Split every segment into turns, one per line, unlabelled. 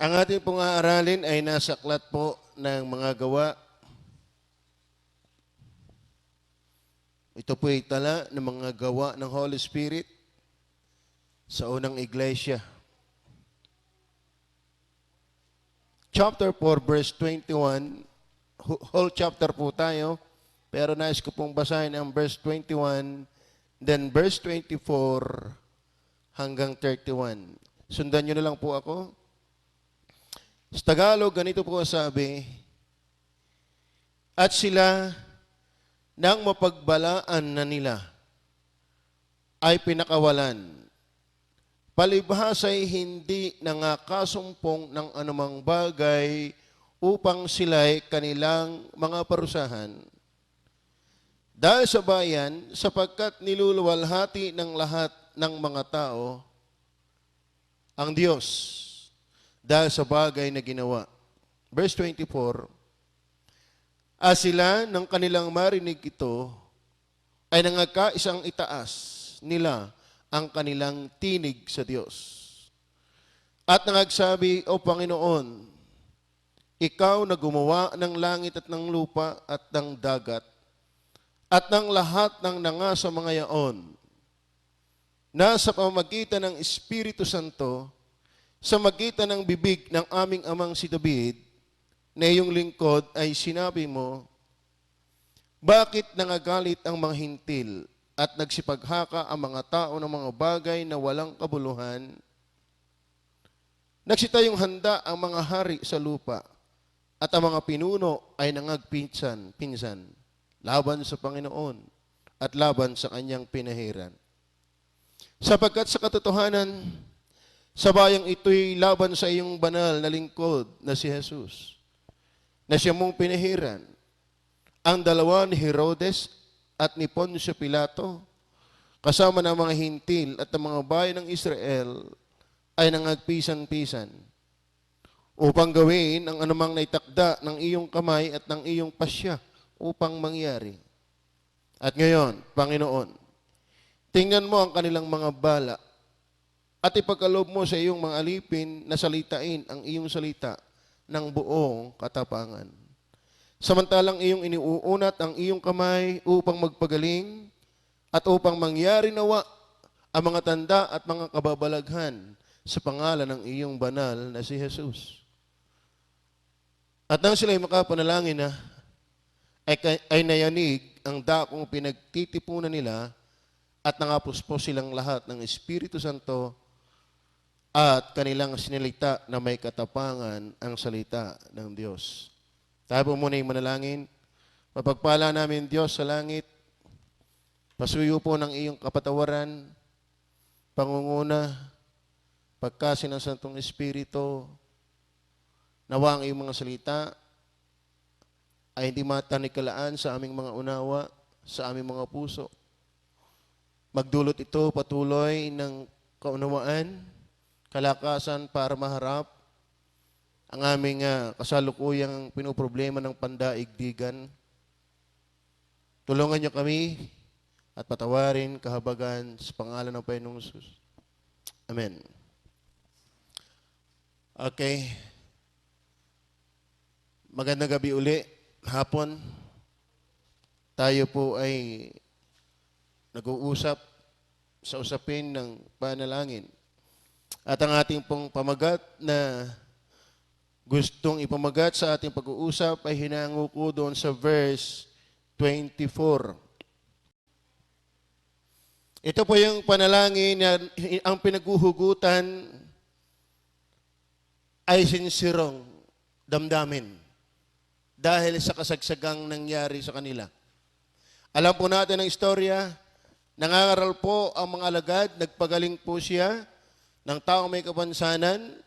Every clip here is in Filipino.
Ang ating pong aaralin ay nasa aklat po ng mga gawa. Ito po ay tala ng mga gawa ng Holy Spirit sa unang iglesia. Chapter 4, verse 21. Whole chapter po tayo, pero nais ko pong basahin ang verse 21, then verse 24 hanggang 31. Sundan nyo na lang po ako. Sa Tagalog, ganito po sabi, at sila nang mapagbalaan na nila ay pinakawalan. Palibhasa'y hindi nangakasumpong ng anumang bagay upang sila'y kanilang mga parusahan. Dahil sa bayan, sapagkat niluluwalhati ng lahat ng mga tao ang Diyos dahil sa bagay na ginawa. Verse 24, sila ng kanilang marinig ito ay nangagkaisang itaas nila ang kanilang tinig sa Diyos. At nangagsabi, O Panginoon, Ikaw na gumawa ng langit at ng lupa at ng dagat at ng lahat ng nanga sa mga yaon, na sa pamamagitan ng Espiritu Santo, sa magitan ng bibig ng aming amang si David, na iyong lingkod ay sinabi mo, bakit nangagalit ang mga hintil at nagsipaghaka ang mga tao ng mga bagay na walang kabuluhan? Nagsitayong handa ang mga hari sa lupa at ang mga pinuno ay nangagpinsan laban sa Panginoon at laban sa kanyang pinahiran. Sapagkat sa katotohanan, sa bayang ito'y laban sa iyong banal na lingkod na si Jesus, na siya mong pinahiran. Ang dalawa ni Herodes at ni Poncio Pilato, kasama ng mga hintil at ng mga bayan ng Israel, ay nangagpisan-pisan upang gawin ang anumang naitakda ng iyong kamay at ng iyong pasya upang mangyari. At ngayon, Panginoon, tingnan mo ang kanilang mga bala at ipagkaloob mo sa iyong mga alipin na salitain ang iyong salita ng buong katapangan. Samantalang iyong iniuunat ang iyong kamay upang magpagaling at upang mangyari nawa ang mga tanda at mga kababalaghan sa pangalan ng iyong banal na si Jesus. At nang sila'y makapanalangin na, ay nayanig ang dakong pinagtitipunan nila at nangapuspos silang lahat ng Espiritu Santo at kanilang sinilita na may katapangan ang salita ng Diyos. Tayo po muna yung manalangin. Mapagpala namin Diyos sa langit, pasuyo po ng iyong kapatawaran, pangunguna, pagkasin ng Santong Espiritu, nawa ang iyong mga salita ay hindi matanikalaan sa aming mga unawa, sa aming mga puso. Magdulot ito patuloy ng kaunawaan, kalakasan para maharap ang aming kasalukuyang pinoproblema ng pandaigdigan. Tulungan niyo kami at patawarin kahabagan sa pangalan ng Panginoong Jesus. Amen. Okay. Magandang gabi uli, hapon. Tayo po ay nag-uusap sa usapin ng panalangin. At ang ating pong pamagat na gustong ipamagat sa ating pag-uusap ay hinango ko doon sa verse 24. Ito po yung panalangin na ang pinaghuhugutan ay sinsirong damdamin dahil sa kasagsagang nangyari sa kanila. Alam po natin ang istorya, nangangaral po ang mga alagad, nagpagaling po siya ng taong may kapansanan,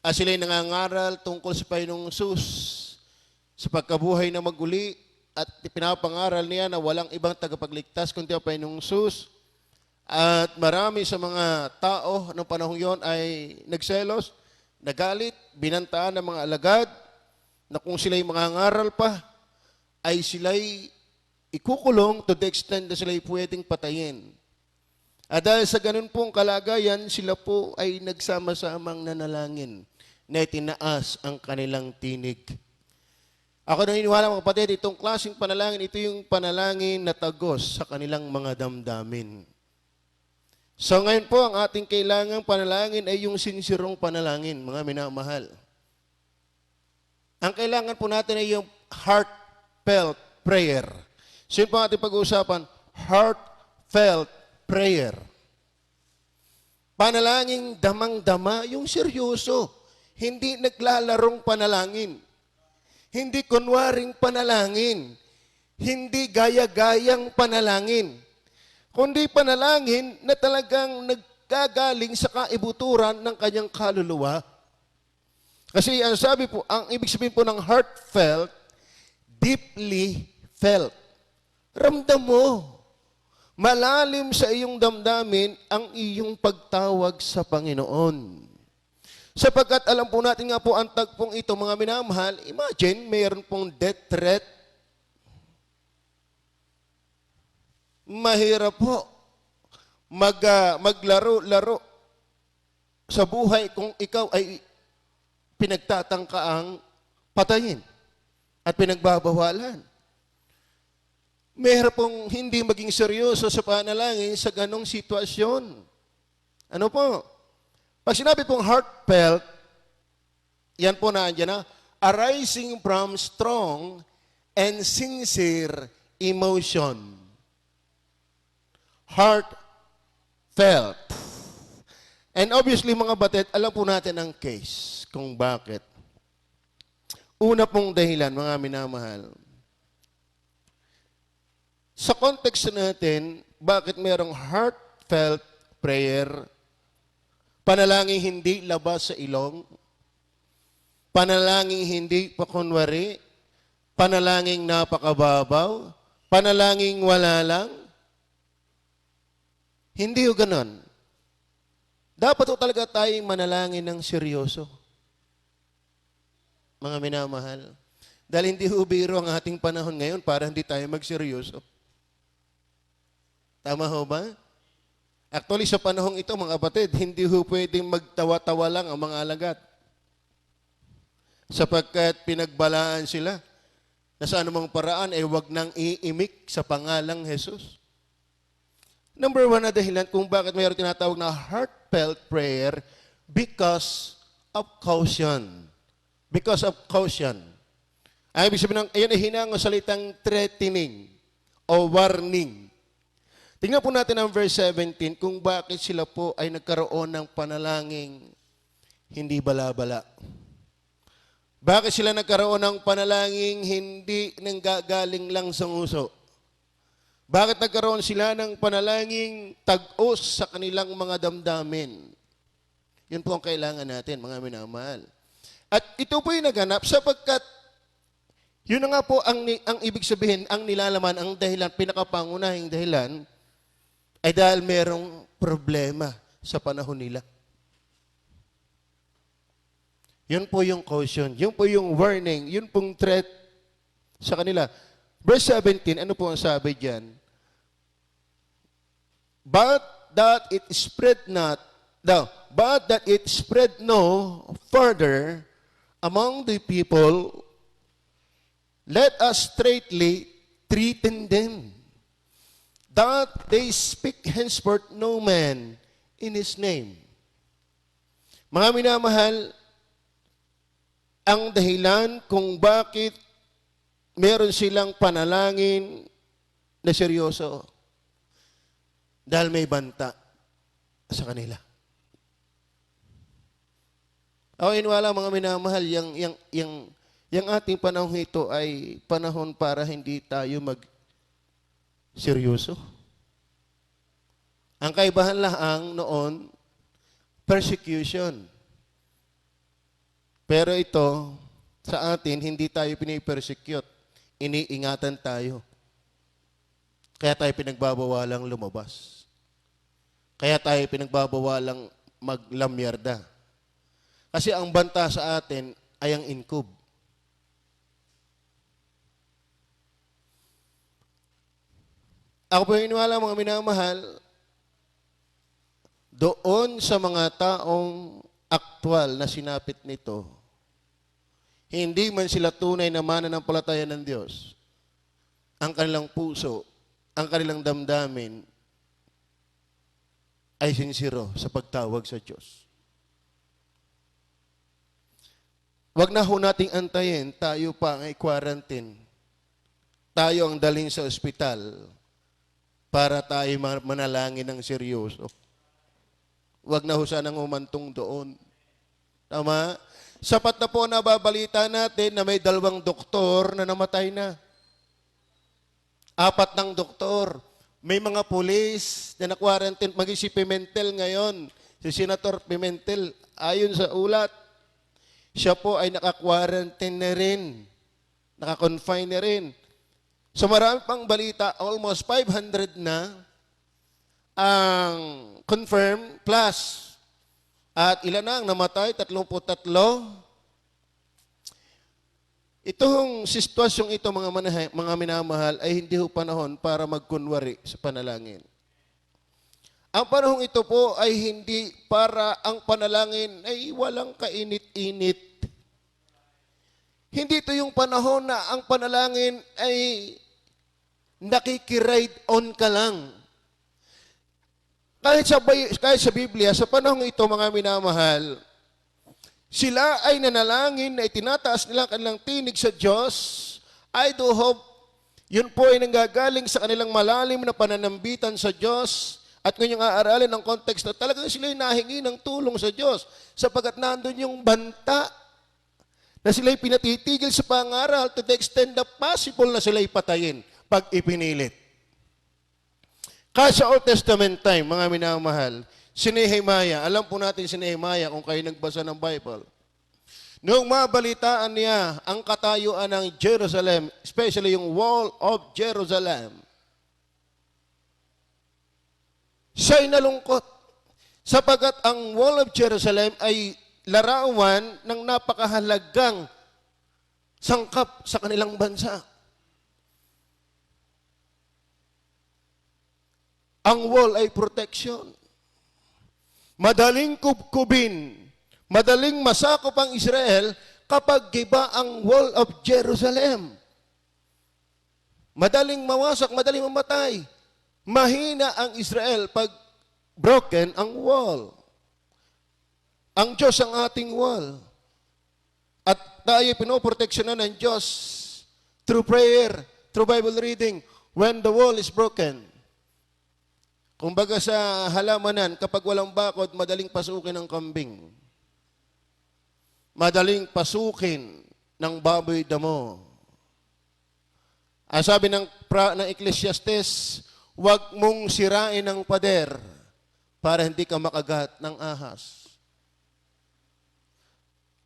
at sila'y nangangaral tungkol sa Panginoong Sus, sa pagkabuhay na maguli, at pinapangaral niya na walang ibang tagapagligtas kundi ang Panginoong Sus. At marami sa mga tao ng panahong yon ay nagselos, nagalit, binantaan ng mga alagad, na kung sila'y mangangaral pa, ay sila'y ikukulong to the extent na sila'y pwedeng patayin. At dahil sa ganun pong kalagayan, sila po ay nagsama-samang nanalangin. na itinaas ang kanilang tinig. Ako naniniwala mga kapatid, itong klaseng panalangin, ito yung panalangin na tagos sa kanilang mga damdamin. So ngayon po, ang ating kailangang panalangin ay yung sinsirong panalangin, mga minamahal. Ang kailangan po natin ay yung heartfelt prayer. So yun po ang ating pag-uusapan, heartfelt prayer. Panalangin damang-dama, yung seryoso. Hindi naglalarong panalangin. Hindi kunwaring panalangin. Hindi gaya-gayang panalangin. Kundi panalangin na talagang nagkagaling sa kaibuturan ng kanyang kaluluwa. Kasi ang sabi po, ang ibig sabihin po ng heartfelt, deeply felt. Ramdam mo. Malalim sa iyong damdamin ang iyong pagtawag sa Panginoon. Sapagkat alam po natin nga po ang tagpong ito, mga minamahal, imagine, mayroon pong death threat. Mahirap po maglaro-laro sa buhay kung ikaw ay pinagtatangkaang patayin at pinagbabawalan. Mahirap pong hindi maging seryoso sa panalangin sa ganong sitwasyon. Ano po? Pag sinabi pong heartfelt, yan po na andyan na, arising from strong and sincere emotion. Heartfelt. And obviously mga batid, alam po natin ang case kung bakit. Una pong dahilan, mga minamahal, sa context natin, bakit mayroong heartfelt prayer, panalangin hindi labas sa ilong, panalangin hindi pakunwari, panalangin napakababaw, panalangin wala lang. Hindi ho ganon. Dapat ho talaga tayong manalangin ng seryoso. Mga minamahal. Dahil hindi ho biro ang ating panahon ngayon para hindi tayo magseryoso. Tama ho ba? Actually, sa panahong ito, mga kapatid, hindi ho pwedeng magtawa-tawa lang ang mga alagad. Sapagkat pinagbalaan sila na sa anumang paraan ay wag nang iimik sa pangalang Jesus. Number one na dahilan kung bakit mayroon tinatawag na heartfelt prayer, because of caution. Because of caution. Ang ibig sabihin ng, ayan ay hinango salitang threatening o warning. Tingnan po natin ang verse 17 kung bakit sila po ay nagkaroon ng panalangin hindi bala-bala. Bakit sila nagkaroon ng panalangin hindi nanggagaling lang sa nguso? Bakit nagkaroon sila ng panalangin tag-os sa kanilang mga damdamin? Yun po ang kailangan natin, mga minamahal. At ito po yung naganap sapagkat yun na nga po ang ibig sabihin, ang nilalaman, ang dahilan, pinakapangunahing dahilan, ay dahil merong problema sa panahon nila. Yun po yung caution, yun po yung warning, yun pong threat sa kanila. Verse 17, ano po ang sabi diyan? But that it spread no further among the people, let us straightly threaten them, that they speak henceforth no man in His name. Mga minamahal, ang dahilan kung bakit meron silang panalangin na seryoso, dahil may banta sa kanila. Ako iniwala mga minamahal, yung ating panahon ito ay panahon para hindi tayo seryoso. Ang kaibahan lang noon, persecution. Pero ito, sa atin, hindi tayo pinipersecute. Iniingatan tayo. Kaya tayo pinagbabawalang lumabas. Kaya tayo pinagbabawalang maglamyarda. Kasi ang banta sa atin ay ang inkob. Ako po yung iniwala mga minamahal, doon sa mga taong aktwal na sinapit nito, hindi man sila tunay na mananampalataya ng Diyos, ang kanilang puso, ang kanilang damdamin ay sinsiro sa pagtawag sa Diyos. Wag na ho nating antayin, tayo pa ang i-quarantine. Tayo ang dalhin sa ospital para tayo manalangin ng seryoso. Wag na ho sanang umantong doon. Tama? Sapat na po nababalita natin na may 2 doktor na namatay na. 4 ng doktor. May mga pulis na na-quarantine. Maging si Pimentel ngayon. Si Senator Pimentel, ayon sa ulat, siya po ay naka-quarantine na rin. Naka-confine na rin. So marami pang balita, almost 500 na ang confirmed plus. At ilan na ang namatay? 33. Itong sitwasyong ito, mga minamahal, ay hindi ho panahon para magkunwari sa panalangin. Ang panahong ito po ay hindi para ang panalangin ay walang kainit-init. Hindi ito yung panahon na ang panalangin ay nakikiride on ka lang. Kahit sa Biblia, sa panahong ito, mga minamahal, sila ay nanalangin na itinataas nila kanilang tinig sa Diyos. I do hope yun po ay nanggagaling sa kanilang malalim na pananambitan sa Diyos. At kung yung aaralin ng context na talagang sila ay nahingi ng tulong sa Diyos sapagkat nandun yung banta na sila ay pinatitigil sa pangaral to the extent na possible na sila ay patayin pag ipinilit. Kasi sa Old Testament time, mga minamahal, si Nehemiah, alam po natin si Nehemiah kung kayo nagbasa ng Bible. Noong mabalitaan niya ang katayuan ng Jerusalem, especially yung Wall of Jerusalem, siya'y nalungkot sapagkat ang Wall of Jerusalem ay larawan ng napakahalagang sangkap sa kanilang bansa. Ang wall ay protection. Madaling kubkubin, madaling masakop ang Israel kapag giba ang Wall of Jerusalem. Madaling mawasak, madaling mamatay. Mahina ang Israel pag broken ang wall. Ang Diyos ang ating wall. At tayo pinoproteksyonan ng Diyos through prayer, through Bible reading, when the wall is broken. Kumbaga sa halamanan, kapag walang bakod, madaling pasukin ng kambing. Madaling pasukin ng baboy damo. Ang sabi ng Ecclesiastes, huwag mong sirain ang pader para hindi ka makagat ng ahas.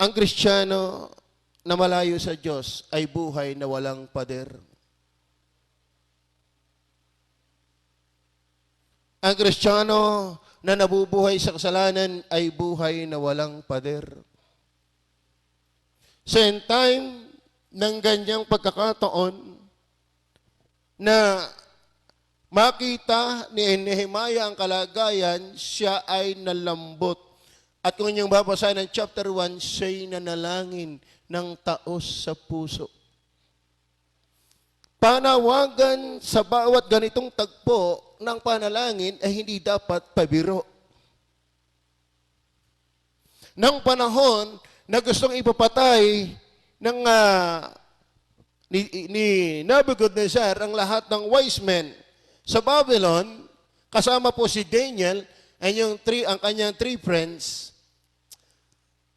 Ang Kristiyano na malayo sa Diyos ay buhay na walang pader. Ang Kristiyano na nabubuhay sa kasalanan ay buhay na walang pader. So in time ng ganyang pagkakataon na makita ni Nehemiah ang kalagayan, siya ay nalambot. At kung inyong babasahin ng chapter 1, siya'y nanalangin ng taos sa puso. Panawagan sa bawat ganitong tagpo ng panalangin ay hindi dapat pabiro. Nang panahon na gustong ipapatay ng ni Nebuchadnezzar ang lahat ng wise men sa Babylon, kasama po si Daniel ang kanyang 3 friends,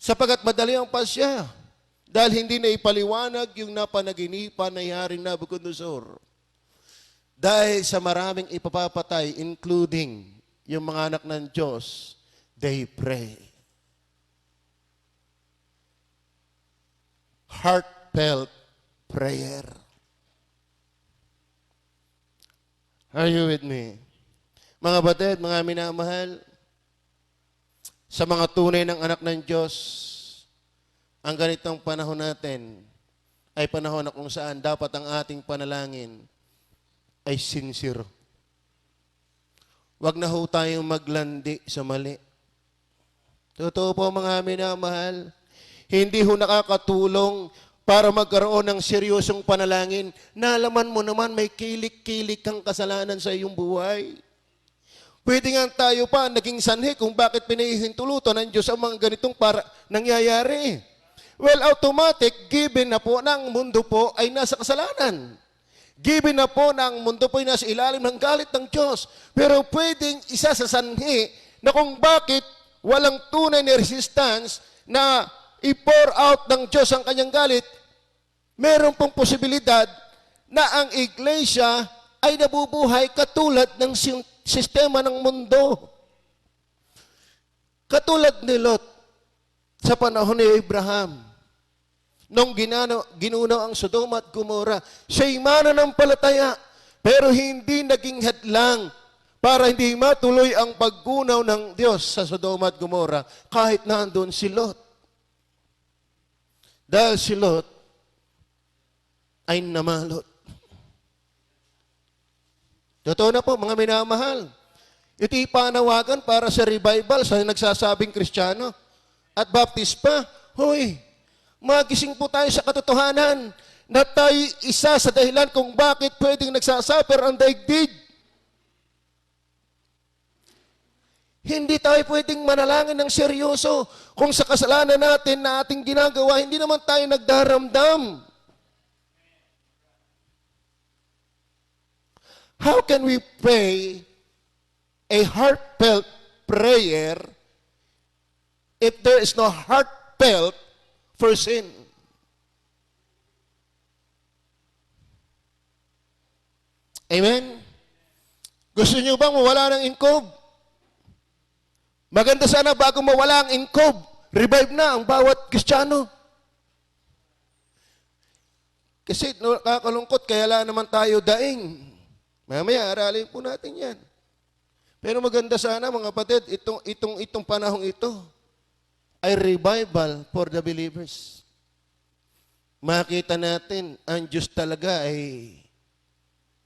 sapagat madali ang pasya dahil hindi na ipaliwanag yung napanaginipan na Haring Nebuchadnezzar. Dahil sa maraming ipapapatay, including yung mga anak ng Diyos, they pray. Heartfelt prayer. Are you with me? Mga batid, mga minamahal, sa mga tunay ng anak ng Diyos, ang ganitong panahon natin ay panahon na kung saan dapat ang ating panalangin ay sincere. Huwag na ho tayong maglandi sa mali. Totoo po mga minamahal, hindi ho nakakatulong para magkaroon ng seryosong panalangin. Nalaman mo naman may kilik-kilik kang kasalanan sa iyong buhay. Pwede nga tayo pa naging sanhi kung bakit pinahihintulutan ng Diyos ang mga ganitong nangyayari. Well, automatic, given na po na ang mundo po ay nasa kasalanan. Given na po na ang mundo po ay nasa ilalim ng galit ng Diyos. Pero pwedeng isa sa sanhi na kung bakit walang tunay na resistance na i-pour out ng Diyos ang kanyang galit, meron pong posibilidad na ang iglesia ay nabubuhay katulad ng sistema ng mundo. Katulad ni Lot sa panahon ni Abraham. Nung ginunaw ang Sodoma at Gomora, siya'y mananampalataya, pero hindi naging hadlang para hindi matuloy ang paggunaw ng Diyos sa Sodoma at Gomora kahit nandun si Lot. Dahil si Lot ay namalot. Totoo na po, mga minamahal. Ito'y panawagan para sa revival sa nagsasabing Kristiyano at Baptist pa. Hoy, magising po tayo sa katotohanan na tayo isa sa dahilan kung bakit pwedeng nagsasuffer ang daigdig. Hindi tayo pwedeng manalangin ng seryoso kung sa kasalanan natin na ating ginagawa, hindi naman tayo nagdaramdam. How can we pray a heartfelt prayer if there is no heartfelt for sin? Amen? Gusto niyo bang mawala ng inkob? Maganda sana bago mawala ang inkob, revive na ang bawat Kristiyano. Kasi nakakalungkot, kaya lang naman tayo daing. Mamaya, aralin po natin yan. Pero maganda sana mga kapatid, itong panahong ito ay revival for the believers. Makita natin, ang Diyos talaga ay,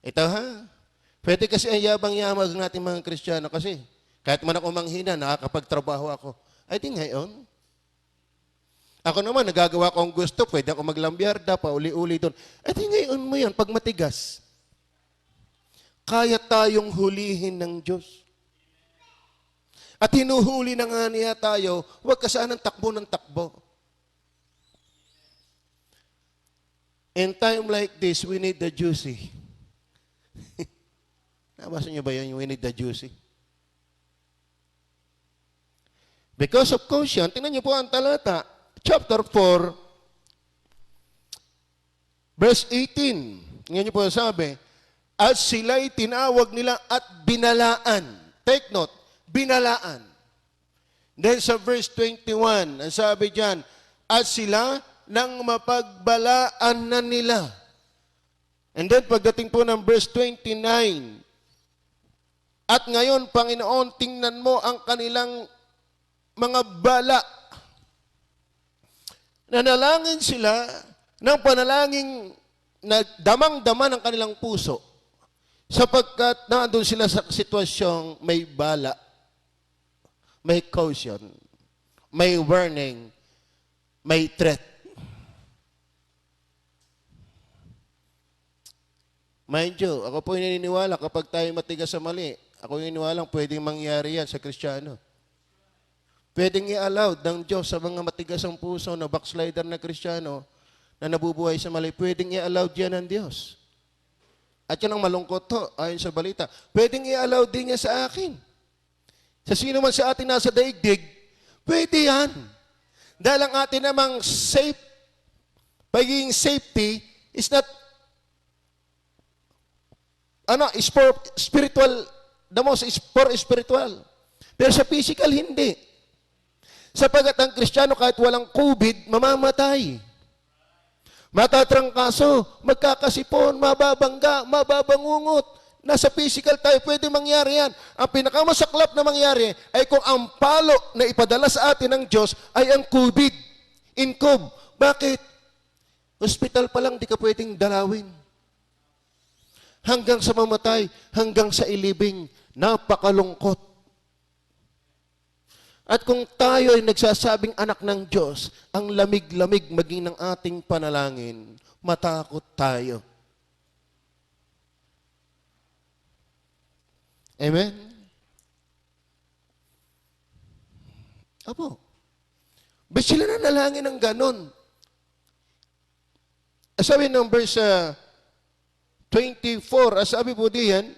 ito ha, pwede kasi ay yabang-yamag natin mga Kristiyano kasi kahit man ako manghina, nakakapagtrabaho ako. Ay di ngayon. Ako naman, nagagawa ko ang gusto, pwede ako maglambyarda, pauli-uli doon. Ay di ngayon mo yan, pag matigas. Kaya tayong hulihin ng Diyos. At hinuhuli na nga niya tayo, huwag ka sanang takbo ng takbo. In time like this, we need the juicy. Nabasa niyo ba yun, we need the juicy? Because of caution, tingnan niyo po ang talata, chapter 4, verse 18. Tingnan niyo po sabi, at sila'y tinawag nila at binalaan. Take note, binalaan. Then sa verse 21, ang sabi diyan, at sila nang mapagbalaan na nila. And then pagdating po ng verse 29, at ngayon, Panginoon, tingnan mo ang kanilang mga bala. Nanalangin sila ng panalangin na damang-dama ng kanilang puso sapagkat naandun sila sa sitwasyong may bala, may caution, may warning, may threat. Mind you, ako po naniniwala kapag tayo matigas sa mali, ako naniniwala pwedeng mangyari yan sa Kristiyano. Pwedeng i-allow ng Diyos sa mga matigas ang puso na backslider na Kristiyano na nabubuhay sa mali, pwedeng i-allow diyan ng Diyos. At yan ang malungkot to, ayon sa balita. Pwedeng i-allow din niya sa akin. Sa sino man sa atin nasa daigdig, pwede yan. Dahil ang atin namang pagiging safety is not, is for spiritual, the most is for spiritual. Pero sa physical, hindi. Sapagat ang Kristiyano kahit walang COVID, mamamatay. Matatrangkaso, magkakasipon, mababangga, mababangungot. Nasa physical tayo, pwede mangyari yan. Ang pinakamasaklap na mangyari ay kung ang palo na ipadala sa atin ng Diyos ay ang COVID, incob. Bakit? Hospital pa lang, di ka pwedeng dalawin. Hanggang sa mamatay, hanggang sa ilibing, napakalungkot. At kung tayo ay nagsasabing anak ng Diyos, ang lamig-lamig maging ng ating panalangin, matakot tayo. Amen? Apo. Ba't sila nanalangin ng ganon? Sabi ng verse 24, sabi po diyan,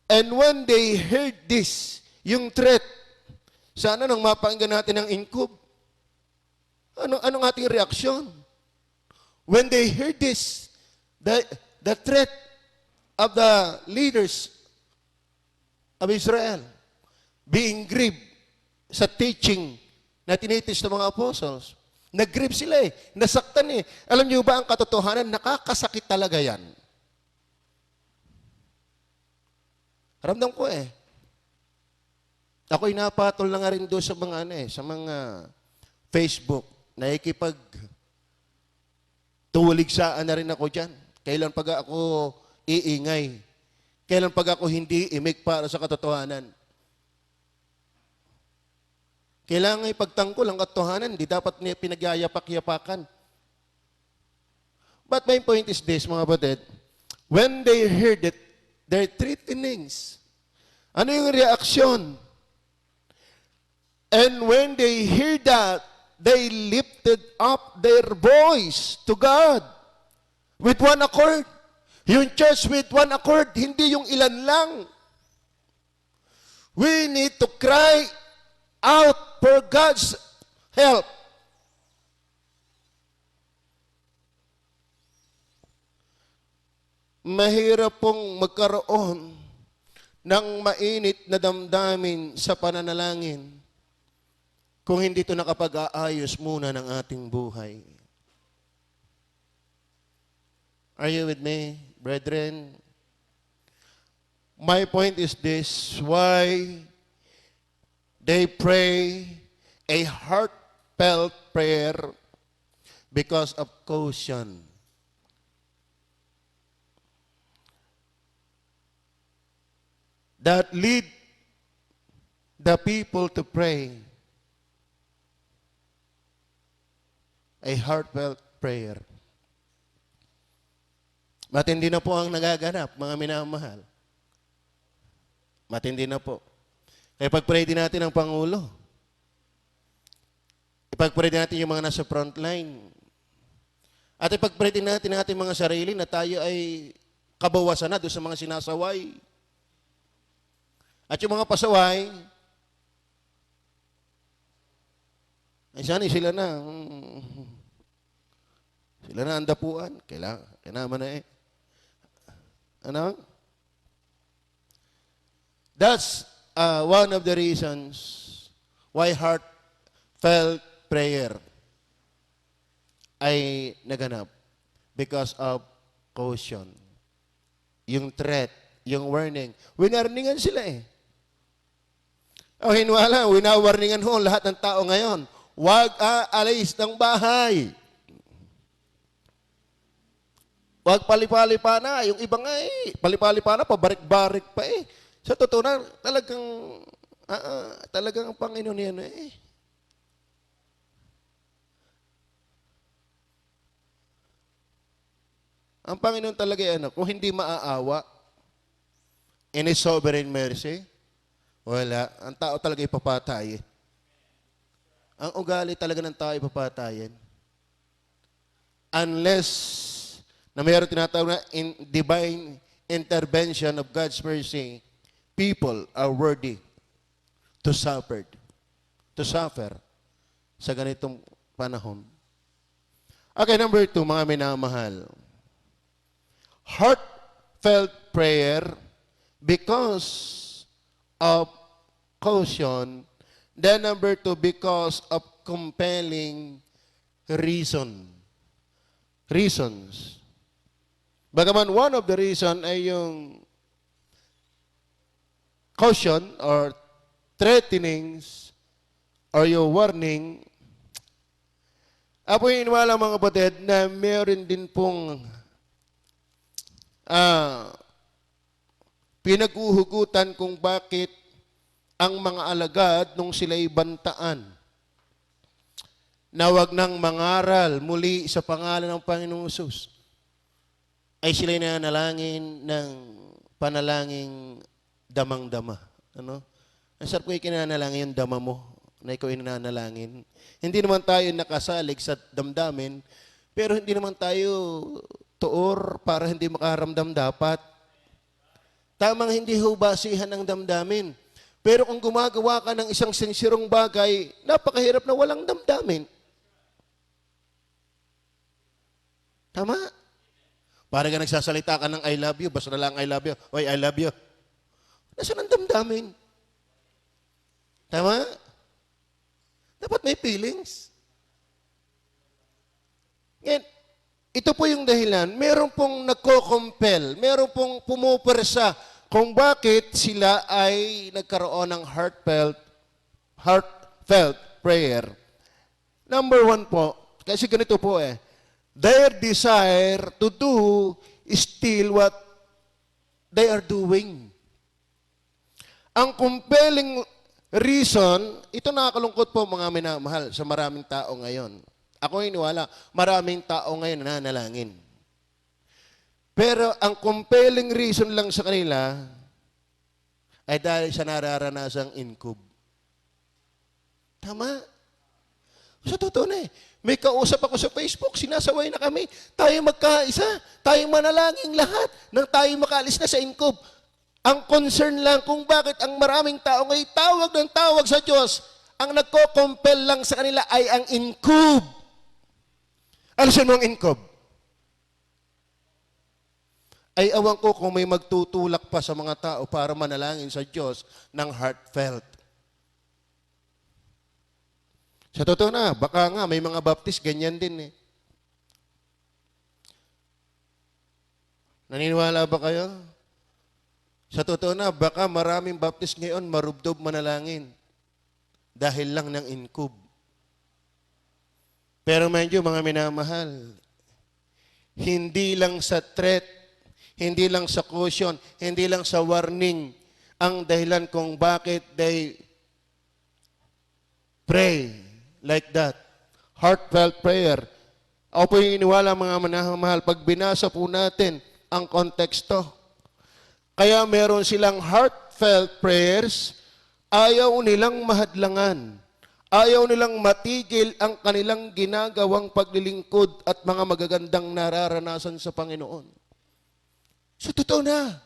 and when they heard this, yung threat, sana nang mapakinggan natin ang inkob. Anong ating reaksyon? When they heard this, the threat of the leaders of Israel being grieved sa teaching na tinitis ng mga apostles, nag-grieve sila nasaktan Alam niyo ba ang katotohanan, nakakasakit talaga yan. Ramdam ko Ako'y napatol na nga rin doon sa mga sa mga Facebook. Nakikipag tuwaligsaan na rin ako dyan. Kailan pag ako iingay? Kailan pag ako hindi imik para sa katotohanan? Kailangan ipagtanggol ang katotohanan. Hindi dapat niya pinagyayapak-yapakan. But my point is this, mga batid. When they heard it, their threatenings. Ano yung reaksyon? And when they hear that, they lifted up their voice to God with one accord. Yung church with one accord, hindi yung ilan lang. We need to cry out for God's help. Mahirap pong magkaroon ng mainit na damdamin sa pananalangin kung hindi ito nakapag-aayos muna ng ating buhay. Are you with me, brethren? My point is this, why they pray a heartfelt prayer because of caution. That lead the people to pray a heartfelt prayer. Matindi na po ang nagaganap, mga minamahal. Matindi na po. Kaya pag-pray din natin ang Pangulo. Ipag-pray din natin yung mga nasa front line. At ipag-pray din natin ang ating mga sarili na tayo ay kabawasan na doon sa mga sinasaway. At yung mga pasaway, ay sana sila na. Sila na ang dapuan. Kailangan na Ano? That's one of the reasons why heartfelt prayer ay naganap. Because of caution. Yung threat, yung warning. Winarningan sila hinwala, winawarningan ho lahat ng tao ngayon. Huwag aalis ng bahay. Huwag palipalipa na. Yung iba nga palipalipa na, pabarik-barik pa Sa totoo na, talagang ang Panginoon yan Ang Panginoon talaga kung hindi maaawa, in His sovereign mercy, wala. Ang tao talaga ipapatay. Ang ugali talaga ng tao ipapatayin. Unless na mayroon tinatawag na divine intervention of God's mercy, people are worthy to suffer sa ganitong panahon. Okay, number 2, mga minamahal. Heartfelt prayer because of caution. Then number 2, because of compelling reasons. Bagaman one of the reason ay yung caution or threatenings or yung warning, apoy inwala mga kapatid na meron din pong pinag-uhugutan kung bakit ang mga alagad nung sila'y bantaan na wag nang mangaral muli sa pangalan ng Panginoong Hesus, ay sila'y nanalangin ng panalangin damang-dama. Ano? Ang sarap ko ikinanalangin yung dama mo na ikaw inanalangin. Hindi naman tayo nakasalig sa damdamin, pero hindi naman tayo tuor para hindi makaramdam dapat. Tamang hindi hubasihan ng damdamin. Pero kung gumagawa ka ng isang sinsirong bagay, napakahirap na walang damdamin. Tama? Para ka nagsasalita ka ng I love you, basta na lang I love you. Oy, I love you. Nasaan ang damdamin? Tama? Dapat may feelings. Ngayon, ito po yung dahilan. Meron pong nagko-compel, meron pong pumupersa kung bakit sila ay nagkaroon ng heartfelt prayer. Number one po, kasi ganito po their desire to do is still what they are doing. Ang compelling reason, ito nakakalungkot po mga minamahal sa maraming tao ngayon. Ako iniwala, maraming tao ngayon na nanalangin. Pero ang compelling reason lang sa kanila ay dahil sa nararanasang incub. Tama? Sa totoo na may kausap ako sa Facebook, sinasaway na kami. Tayo magkaisa, tayo manalangin lahat nang tayo makaalis na sa incub. Ang concern lang kung bakit ang maraming tao ngayon tawag ng tawag sa Diyos, ang nagko-compel lang sa kanila ay ang incub. Alisin mo ang incub. Ay awan ko kung may magtutulak pa sa mga tao para manalangin sa Diyos ng heartfelt. Sa totoo na, baka nga may mga baptist, ganyan din Naniniwala ba kayo? Sa totoo na, baka maraming baptist ngayon marubdob manalangin dahil lang ng incub. Pero medyo mga minamahal, hindi lang sa threat, hindi lang sa caution, hindi lang sa warning ang dahilan kung bakit they pray like that. Heartfelt prayer. Ako po yung iniwala mga minamahal, pag binasa po natin ang konteksto, kaya meron silang heartfelt prayers, ayaw nilang mahadlangan. Ayaw nilang matigil ang kanilang ginagawang paglilingkod at mga magagandang nararanasan sa Panginoon. So, totoo na.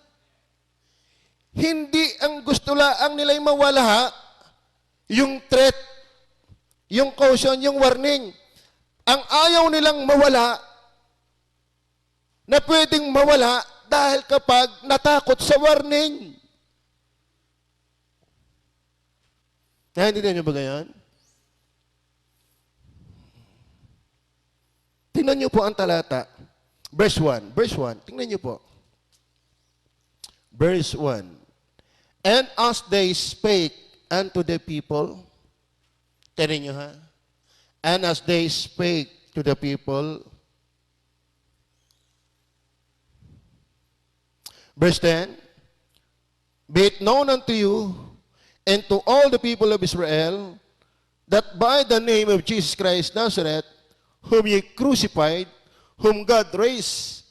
Hindi ang gusto laang nila'y mawala yung threat, yung caution, yung warning. Ang ayaw nilang mawala, na pwedeng mawala dahil kapag natakot sa warning. Naintindihan niyo ba ganyan? Tingnan niyo po ang talata. Verse 1. Verse 1. Tingnan niyo po. Verse 1. And as they spake unto the people, tingnan niyo ha? And as they spake to the people, verse 10, be it known unto you and to all the people of Israel that by the name of Jesus Christ Nazareth, whom ye crucified, whom God raised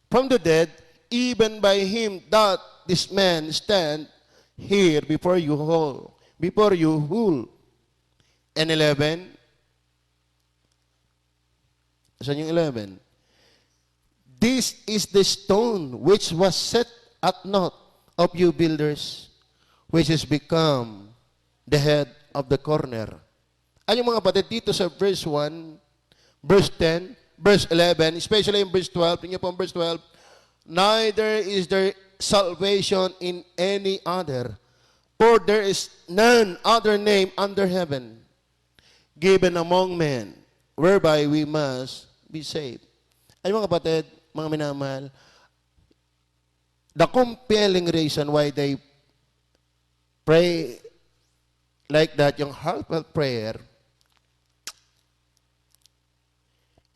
from the dead, even by him doth this man stand here before you whole. And 11, saan yung 11? This is the stone which was set at naught of you builders, which has become the head of the corner. Ano yung mga kapatid dito sa verse 1, verse 10, verse 11, especially in verse 12, tingnan po ang verse 12, neither is there salvation in any other, for there is none other name under heaven given among men, whereby we must be saved. Ano mga kapatid, mga minamahal, the compelling reason why they pray like that, yung heartfelt prayer,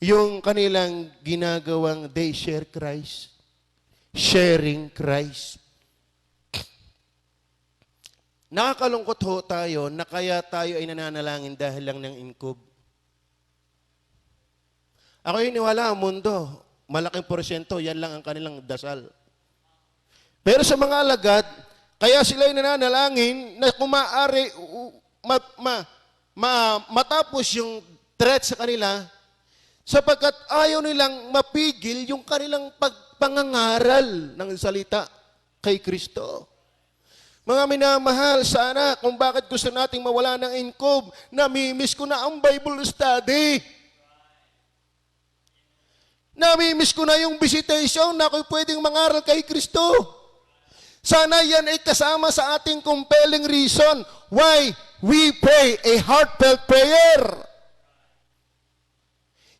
yung kanilang ginagawang they share Christ, sharing Christ. Nakakalungkot ho tayo na kaya tayo ay nananalangin dahil lang ng inkob. Ako iniwala ang mundo, malaking porsyento, yan lang ang kanilang dasal. Pero sa mga alagad, kaya sila ay nananalangin na kung maaari matapos yung threat sa kanila, sapagkat ayaw nilang mapigil yung kanilang pagpangangaral ng salita kay Kristo. Mga minamahal, sana kung bakit gusto nating mawala ng inkob, namimiss ko na ang Bible study. Namimiss ko na yung visitation na ako'y pwedeng mangaral kay Kristo. Sana yan ay kasama sa ating compelling reason why we pray a heartfelt prayer.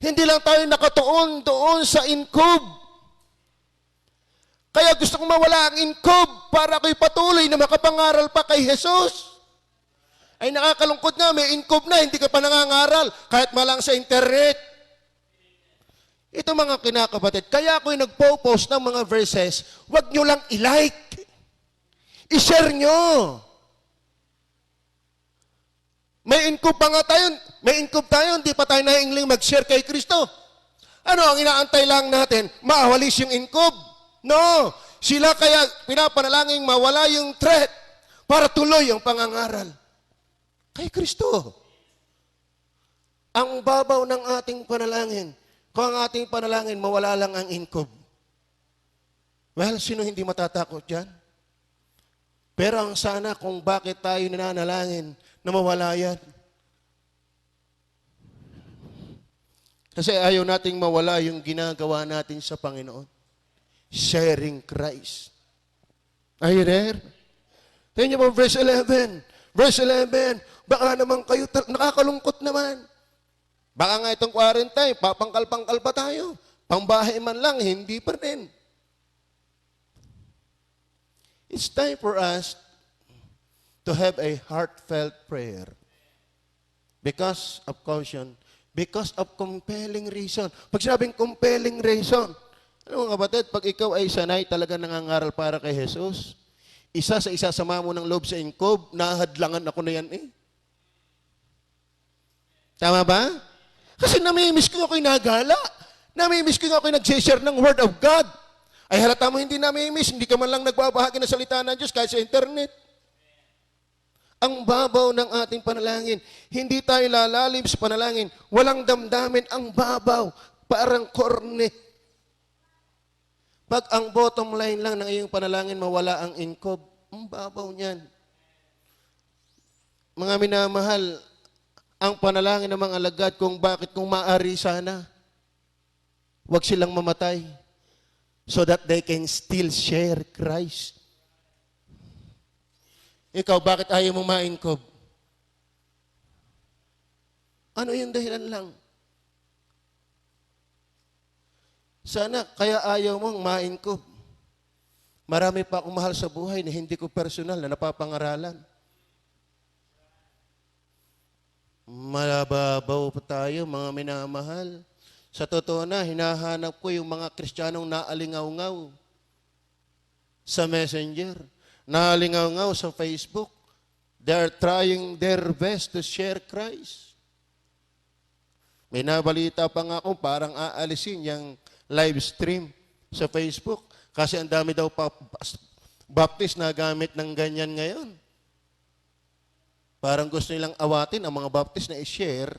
Hindi lang tayo nakatuon doon sa inkob. Kaya gusto kong mawala ang inkob para ako'y patuloy na makapangaral pa kay Jesus. Ay nakakalungkot nga, may inkob na, hindi ka pa nangangaral, kahit malang sa internet. Ito mga kinakapatid, kaya ako'y nagpo-post ng mga verses, wag nyo lang i-like. I-share nyo. May inkob pa nga tayo, hindi pa tayo nahingling mag-share kay Kristo. Ano ang inaantay lang natin? Maawalis yung inkob? No. Sila kaya pinapanalangin mawala yung threat para tuloy ang pangangaral kay Kristo. Ang babaw ng ating panalangin, kung ang ating panalangin, mawala lang ang inkob. Well, sino hindi matatakot dyan? Pero ang sana kung bakit tayo nananalangin na mawala yan. Kasi ayaw nating mawala yung ginagawa natin sa Panginoon. Sharing Christ. Are you there? Tingnan niyo po, verse 11. Verse 11, baka naman kayo, nakakalungkot naman. Baka nga itong 40, papangkal-pangkal pa tayo. Pangbahay man lang, hindi pa rin. It's time for us to have a heartfelt prayer. Because of caution, because of compelling reason. Pag sinabing compelling reason, ano mga kapatid, pag ikaw ay sanay talaga nangangaral para kay Jesus, isa sa isasama mo ng loob sa inkob, nahadlangan ako na yan eh. Tama ba? Kasi namimiss ko ako'y nagala. Namimiss ko ako'y nag-share ng Word of God. Ay halata mo hindi namimiss, hindi ka man lang nagbabahagi ng salita ng Diyos kahit sa internet. Ang babaw ng ating panalangin. Hindi tayo lalalim sa panalangin. Walang damdamin, ang babaw. Parang korne. Pag ang bottom line lang ng iyong panalangin, mawala ang inkob, ang babaw niyan. Mga minamahal, ang panalangin ng mga alagad kung bakit kung maaari sana, wag silang mamatay so that they can still share Christ. Ikaw, bakit ayaw mong mainkob? Ano yung dahilan lang? Sana, kaya ayaw mong mainkob. Marami pa akong mahal sa buhay na hindi ko personal na napapangaralan. Malababaw pa tayo, mga minamahal. Sa totoo na, hinahanap ko yung mga Kristiyanong naalingaw-ngaw sa Messenger, naalingaw-ngaw sa Facebook. They're trying their best to share Christ. May nabalita pa nga ako, parang aalisin yung live stream sa Facebook kasi ang dami daw pa baptist na gamit ng ganyan ngayon. Parang gusto nilang awatin ang mga baptist na i-share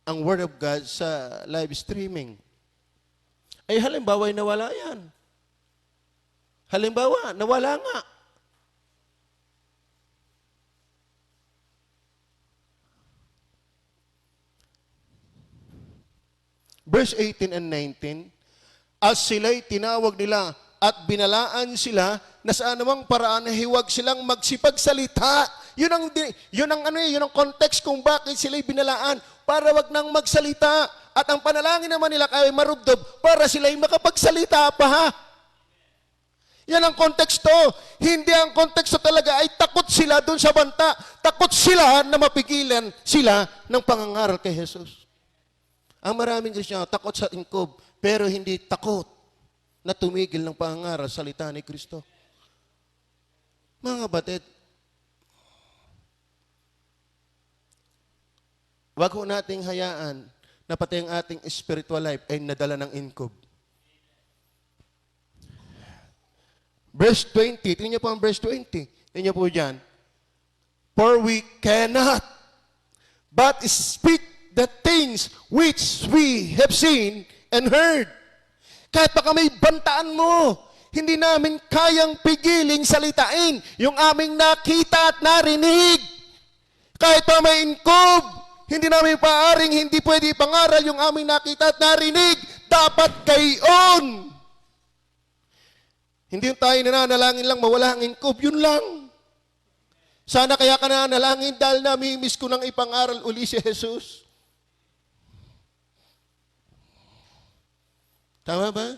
ang Word of God sa live streaming. Ay halimbawa, nawala yan. Halimbawa, nawala nga. Verse 18 and 19, as sila'y tinawag nila at binalaan sila na sa anumang paraan na hiwag silang magsipagsalita. Yun ang context kung bakit sila'y binalaan para wag nang magsalita. At ang panalangin naman nila kay marubdob para sila'y makapagsalita pa ha. Yan ang konteksto. Hindi ang konteksto talaga ay takot sila dun sa banta. Takot sila na mapigilan sila ng pangangaral kay Jesus. Ang maraming Kristiyano takot sa inkob, pero hindi takot na tumigil ng pangangaral sa salita ni Kristo. Mga batid, Wag ho nating hayaan na pati ang ating spiritual life ay nadala ng inkob. Verse 20, tingnan niyo po ang verse 20. Tingnan niyo po dyan. For we cannot but speak the things which we have seen and heard. Kahit baka may bantaan mo, hindi namin kayang pigiling salitain yung aming nakita at narinig. Kahit pa may inkob, hindi namin paaring hindi pwede ipangaral yung aming nakita at narinig. Dapat gayon. Hindi yung tayo nananalangin lang mawala ang inkob, yun lang. Sana kaya ka nananalangin dahil namimiss ko nang ipangaral uli si Jesus. Tama ba?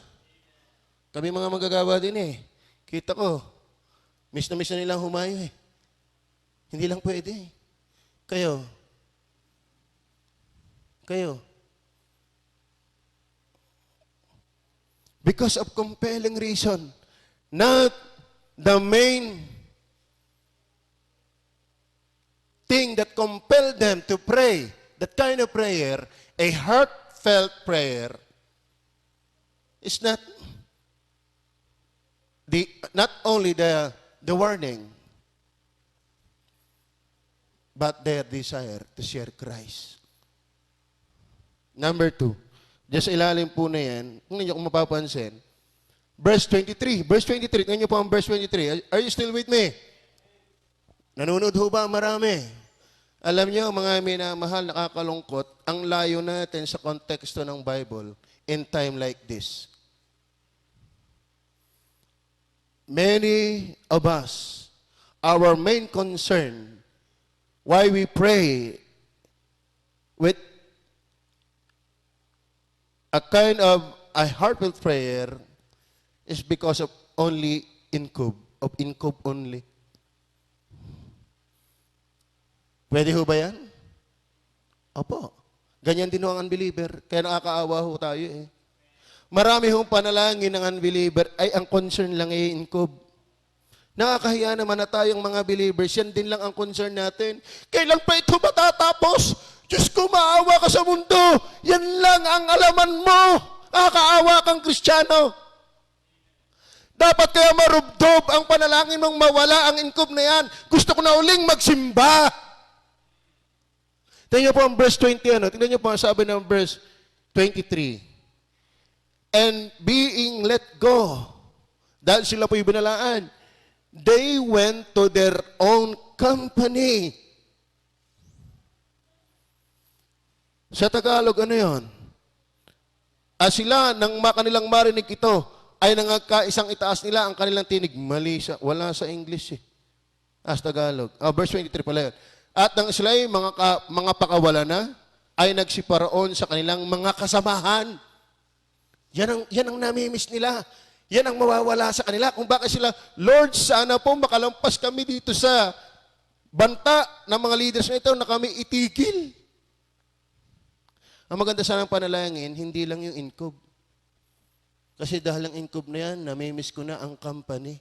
Kami mga magagawa din eh. Kita ko, miss na nilang humayo eh. Hindi lang pwede eh. Kayo. Because of compelling reason, not the main thing that compelled them to pray, that kind of prayer, a heartfelt prayer, is not only the warning, but their desire to share Christ. Number 2, just ilalim po na yan, kung ninyo kung mapapansin, verse 23, tingnan niyo po ang verse 23. Are you still with me? Nanonood ho ba marami? Alam niyo, mga minamahal, nakakalungkot, ang layo natin sa konteksto ng Bible in time like this. Many of us, our main concern, why we pray with a kind of a heartfelt prayer is because of only inkob only. Pwede ho ba yan? Opo. Ganyan din ho ang unbeliever. Kaya nakakaawa ho tayo eh. Marami hong panalangin ng unbeliever ay ang concern lang ay inkob. Nakakahiya naman na tayong mga believers, yan din lang ang concern natin. Kailan pa ito matatapos? Diyos ko, maawa ka sa mundo. Yan lang ang alaman mo. Nakakaawa kang Kristiyano. Dapat kaya marubdob ang panalangin mong mawala ang inkob na yan. Gusto ko na uling magsimba. Tingnan niyo po ang verse 20, tingnan niyo po ang sabi ng verse 23. And being let go, dahil sila po'y binalaan, they went to their own company. Sa Tagalog, ano yun? Sila, nang kanilang marinig ito, ay nangagkaisang itaas nila ang kanilang tinig. Mali siya, wala sa English eh. Sa Tagalog. Verse 23 pala yun. At nang sila ay mga pakawala na, ay nagsiparoon sa kanilang mga kasamahan. Yan ang namimiss nila. Yan ang mawawala sa kanila. Kung bakit sila, Lord, sana po makalampas kami dito sa banta ng mga leaders na ito na kami itigil. Ang maganda sana ng panalangin, hindi lang yung inkob. Kasi dahil ang inkob na yan, namimiss ko na ang company.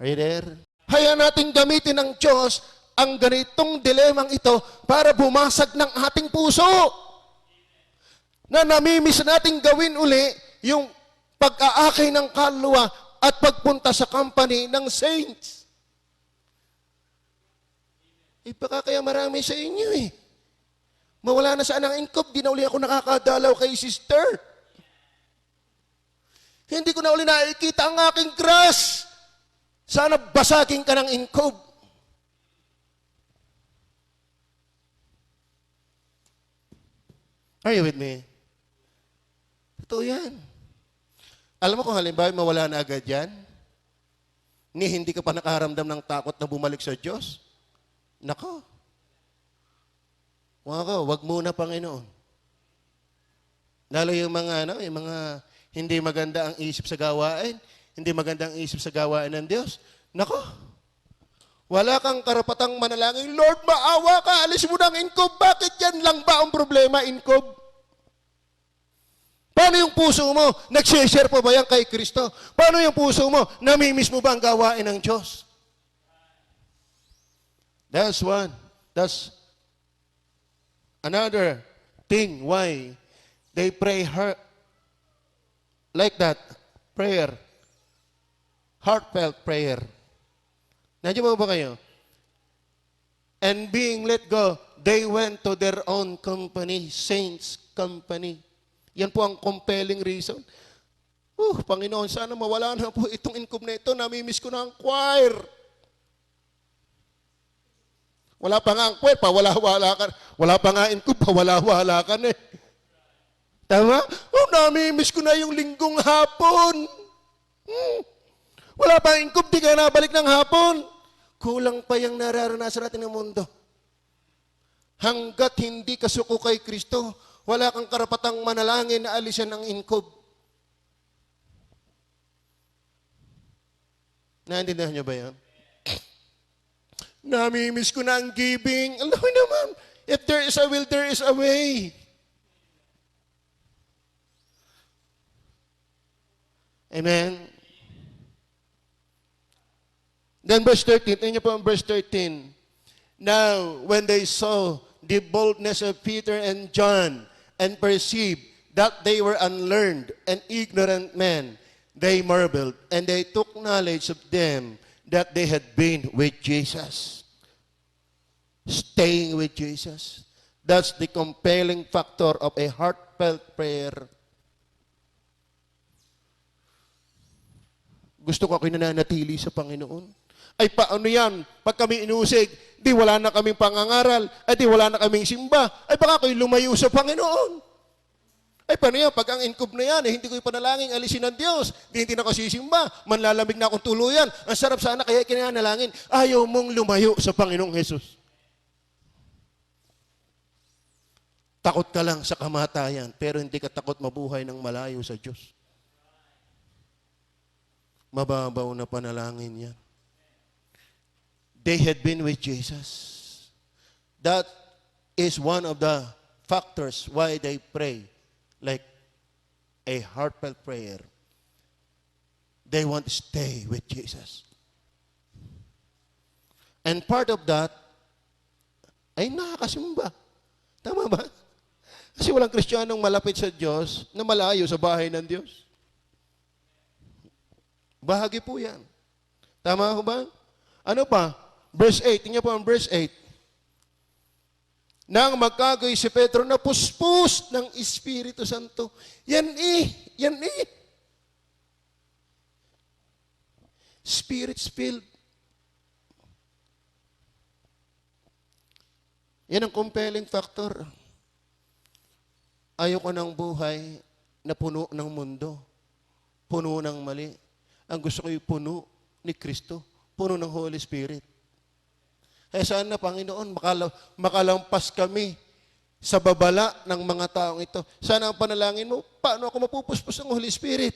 Are you there? Hayaan natin gamitin ng Diyos ang ganitong dilemang ito para bumasag ng ating puso. Na namimiss natin gawin uli yung pag-aakay ng kaluluwa at pagpunta sa company ng saints. Baka kaya marami sa inyo eh. Mawala na saan ang inkob, di na uli ako nakakadalaw kay sister. Hindi ko na uli nakikita ang aking crush. Sana basagin ka ng inkob. Are you with me? Totoo yan. Alam mo kung halimbawa mawala na agad yan, hindi ka pa nakaramdam ng takot na bumalik sa Diyos, nako. Wag muna, Panginoon. Lalo yung mga hindi maganda ang isip sa gawain, hindi maganda ang isip sa gawain ng Diyos. Nako, wala kang karapatang manalangin, Lord, maawa ka, alis mo ng inkob. Bakit yan lang ba ang problema, inkob? Paano yung puso mo? Nag-share pa ba yan kay Kristo? Paano yung puso mo? Namimiss mo ba ang gawain ng Diyos? That's one. That's another thing why they pray like that. Prayer. Heartfelt prayer. Nandiyan mo ba kayo? And being let go, they went to their own company, saints' company. Yan po ang compelling reason. Panginoon, sana mawala na po itong income na ito. Namimiss ko na ang choir. Wala pa nga ang choir, pawala-wala ka. Wala pa nga income, pawala-wala ka na eh. Tama? Namimiss ko na yung linggong hapon. Wala pa income, di ka nabalik ng hapon. Kulang pa yung nararanasan natin ng mundo. Hanggat hindi ka suko kay Kristo, wala kang karapatang manalangin na alisan ang inkob. Naintindihan niyo ba yan? Namimiss ko na ang giving. Alam mo naman, if there is a will, there is a way. Amen? Then verse 13, tingnan niyo po ang verse 13. Now, when they saw the boldness of Peter and John and perceived that they were unlearned and ignorant men, they marveled and they took knowledge of them that they had been with Jesus. Staying with Jesus. That's the compelling factor of a heartfelt prayer. Gusto ko ako'y nananatili sa Panginoon. Ay paano yan? Pag kami inusig, di wala na kaming pangangaral, ay di wala na kaming simba, ay baka ako'y lumayo sa Panginoon. Ay paano yan? Pag ang inkob na yan, hindi ko ipanalangin, alisin ng Diyos, hindi na ako sisimba, manlalamig na akong tuluyan. Ang sarap sana kaya kinanalangin, ayaw mong lumayo sa Panginoong Jesus. Takot ka lang sa kamatayan, pero hindi ka takot mabuhay ng malayo sa Diyos. Mababaw na panalangin yan. They had been with Jesus. That is one of the factors why they pray like a heartfelt prayer. They want to stay with Jesus. And part of that ay nakakasimba. Tama ba? Kasi walang Kristiyanong malapit sa Diyos na malayo sa bahay ng Diyos. Bahagi po yan. Tama ko ba? Ano pa? Verse 8. Tingnan po ang verse 8. Nang magkagoy si Pedro na puspos ng Espiritu Santo. Yan eh. Spirit-filled. Yan ang compelling factor. Ayoko ng buhay na puno ng mundo. Puno ng mali. Ang gusto ko'y puno ni Kristo. Puno ng Holy Spirit. Kaya sana, Panginoon, makalampas kami sa babala ng mga taong ito. Sana ang panalangin mo, paano ako mapupuspos ng Holy Spirit?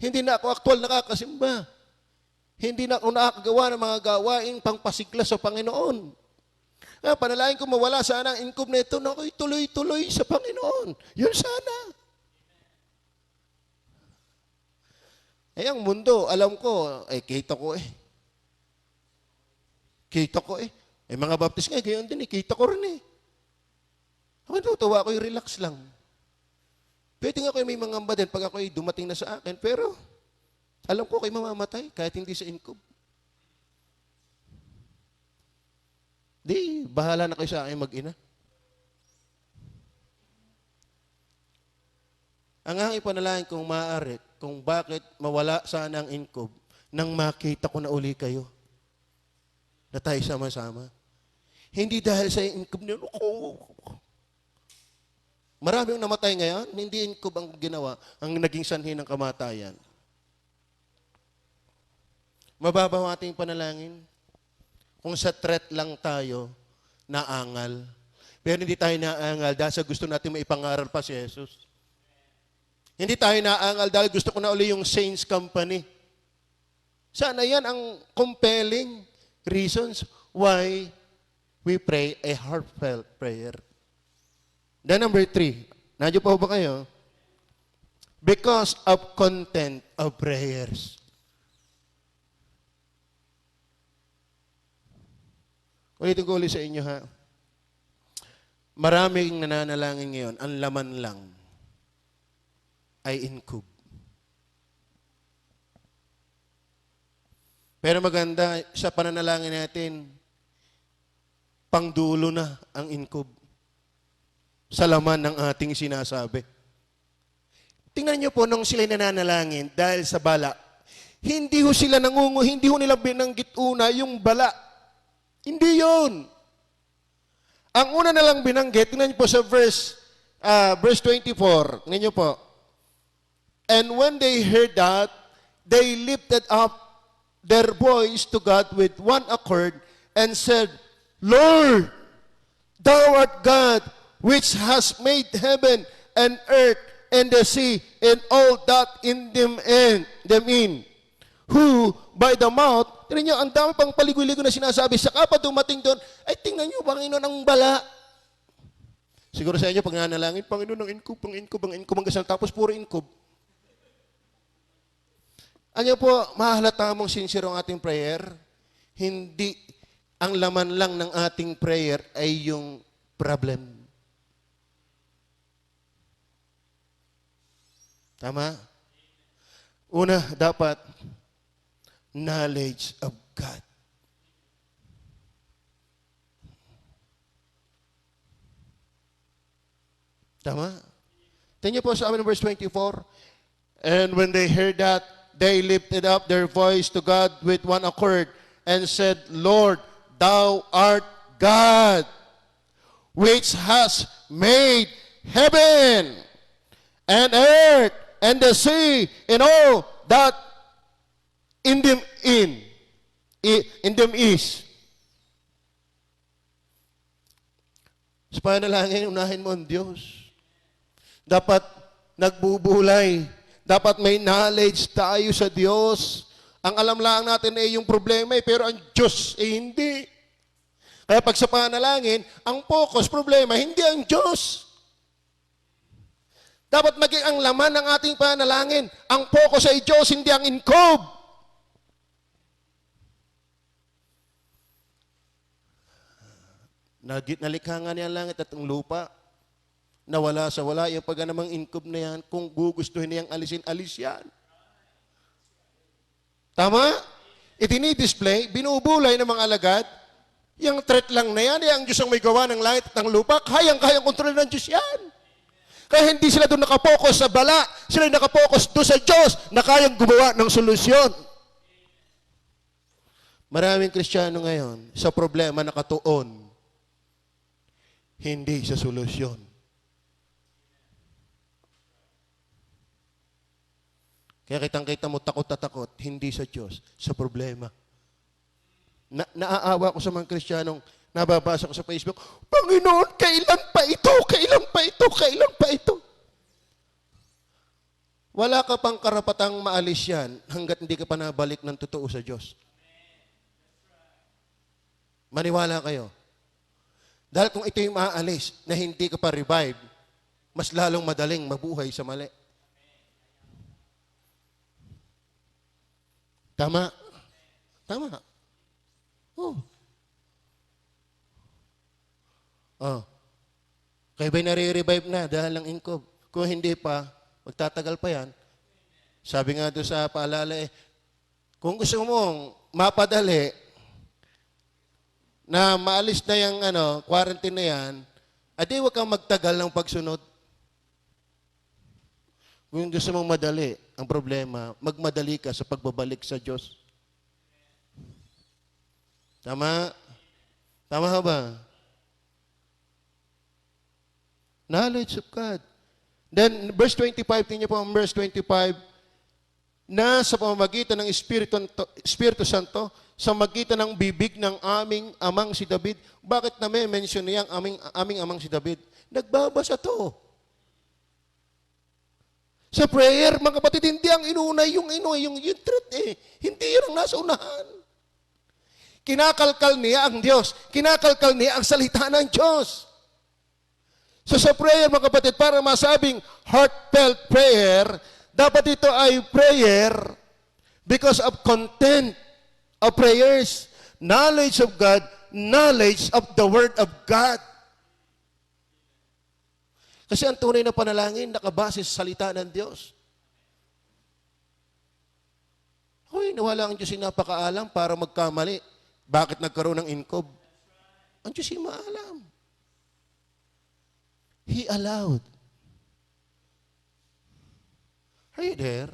Hindi na ako aktual nakakasimba. Hindi na ako nakakagawa ng mga gawaing pangpasigla sa Panginoon. Kaya panalangin ko mawala sana ang income na ito na ako'y tuloy-tuloy sa Panginoon. Yun sana. Ang mundo, alam ko, kita ko eh. Kita ko eh. Mga baptist nga, gayon din eh. Kita ko rin eh. Ako natutuwa ako, relax lang. Pwede nga ako may mga amba din pag ako dumating na sa akin, pero alam ko kayo mamamatay kahit hindi sa income. Di, bahala na kayo sa akin mag-ina. Ang aking panalangin kung maaari, kung bakit mawala sana ang income, nang makita ko na uli kayo. Na tayo sama-sama. Hindi dahil sa income niyo, maraming namatay ngayon, hindi income ang ginawa, ang naging sanhi ng kamatayan. Mababaw ating panalangin. Kung sa threat lang tayo, naangal. Pero hindi tayo naangal dahil sa gusto natin maipangaral pa si Jesus. Hindi tayo naangal dahil gusto ko na uli yung Saints Company. Sana yan ang compelling reasons why we pray a heartfelt prayer. Then number 3. Nandiyo pa ba kayo? Because of content of prayers. Ulitin ko ulit sa inyo ha. Maraming nananalangin ngayon, ang laman lang ay incob. Pero maganda, sa pananalangin natin, pangdulo na ang incob sa laman ng ating sinasabi. Tingnan niyo po nung sila nananalangin dahil sa bala, hindi ho sila hindi ho nila binanggit una yung bala. Hindi yun. Ang una na lang binanggit, tingnan niyo po sa verse 24. Tingnan niyo po. And when they heard that, they lifted up their voice to God with one accord and said, Lord, thou art God, which has made heaven and earth and the sea and all that in them in, who by the mouth, tingnan nyo, ang dami pang paligoy-ligoy na sinasabi, saka pa dumating doon, ay tingnan nyo, Panginoon ang bala. Siguro sa inyo, pag nanalangin, Panginoon ang incob, hanggang sa tapos puro incob. Ano po, mahalata mong sincere ang ating prayer, hindi ang laman lang ng ating prayer ay yung problem. Tama? Una, dapat knowledge of God. Tama? Tingnan po sa amin verse 24. And when they heard that, they lifted up their voice to God with one accord and said, Lord, thou art God, which has made heaven and earth and the sea and all that in them is. Sa panalangin, unahin mo ang Diyos. Dapat nagbubulay. Dapat may knowledge tayo sa Diyos. Ang alam lang natin ay yung problema pero ang Diyos ay hindi. Kaya pag sa panalangin, ang focus, problema, hindi ang Diyos. Dapat maging ang laman ng ating panalangin. Ang focus ay Diyos, hindi ang incob. Nalikha nga niya ang langit at ang lupa. Nawala sa wala. Yung pag namang incob na yan, kung gugustuhin niyang alisin, alis yan. Tama? Itini-display, binubulay ng mga alagad. Yung threat lang na yan, ang Diyos ang may gawa ng langit at ng lupa, kayang-kayang kontrol ng Diyos yan. Kaya hindi sila doon nakapokus sa bala, sila nakapokus doon sa Diyos na kayang gumawa ng solusyon. Maraming Kristiyano ngayon, sa problema nakatuon, hindi sa solusyon. Kaya kitang-kita mo takot na takot, hindi sa Diyos, sa problema. Naaawa ko sa mga Kristiyanong nababasa ko sa Facebook, Panginoon, kailan pa ito? Kailan pa ito? Kailan pa ito? Wala ka pang karapatang maalis yan hanggat hindi ka pa nabalik ng totoo sa Diyos. Maniwala kayo. Dahil kung ito yung maaalis na hindi ka pa revive, mas lalong madaling mabuhay sa mali. Tama? Tama. Oh. Oh. Kaya ba'y nare-revive na dahil ng incob? Kung hindi pa, magtatagal pa yan. Sabi nga doon sa paalala kung gusto mong mapadali na maalis na yung quarantine na yan, adi huwag kang magtagal ng pagsunod. Kung gusto mong madali, ang problema, magmadali ka sa pagbabalik sa Diyos. Tama? Tama ba? Knowledge of God. Then, verse 25, tingnan po ang verse 25, na sa pamamagitan ng Espiritu Santo, sa magitan ng bibig ng aming amang si David. Bakit na may mention niya ang aming amang si David? Nagbabasa to. Sa prayer, mga kapatid, hindi ang inunay yung truth Hindi yun ang nasa unahan. Kinakalkal niya ang Diyos. Kinakalkal niya ang salita ng Diyos. So sa prayer, mga kapatid, para masabing heartfelt prayer, dapat ito ay prayer because of content of prayers, knowledge of God, knowledge of the Word of God. Kasi ang tunay na panalangin, nakabase sa salita ng Diyos. Hoy, nawala ang Diyos yung napakaalam para magkamali. Bakit nagkaroon ng inkob? Ang Diyos yung maalam. He allowed. Are you there?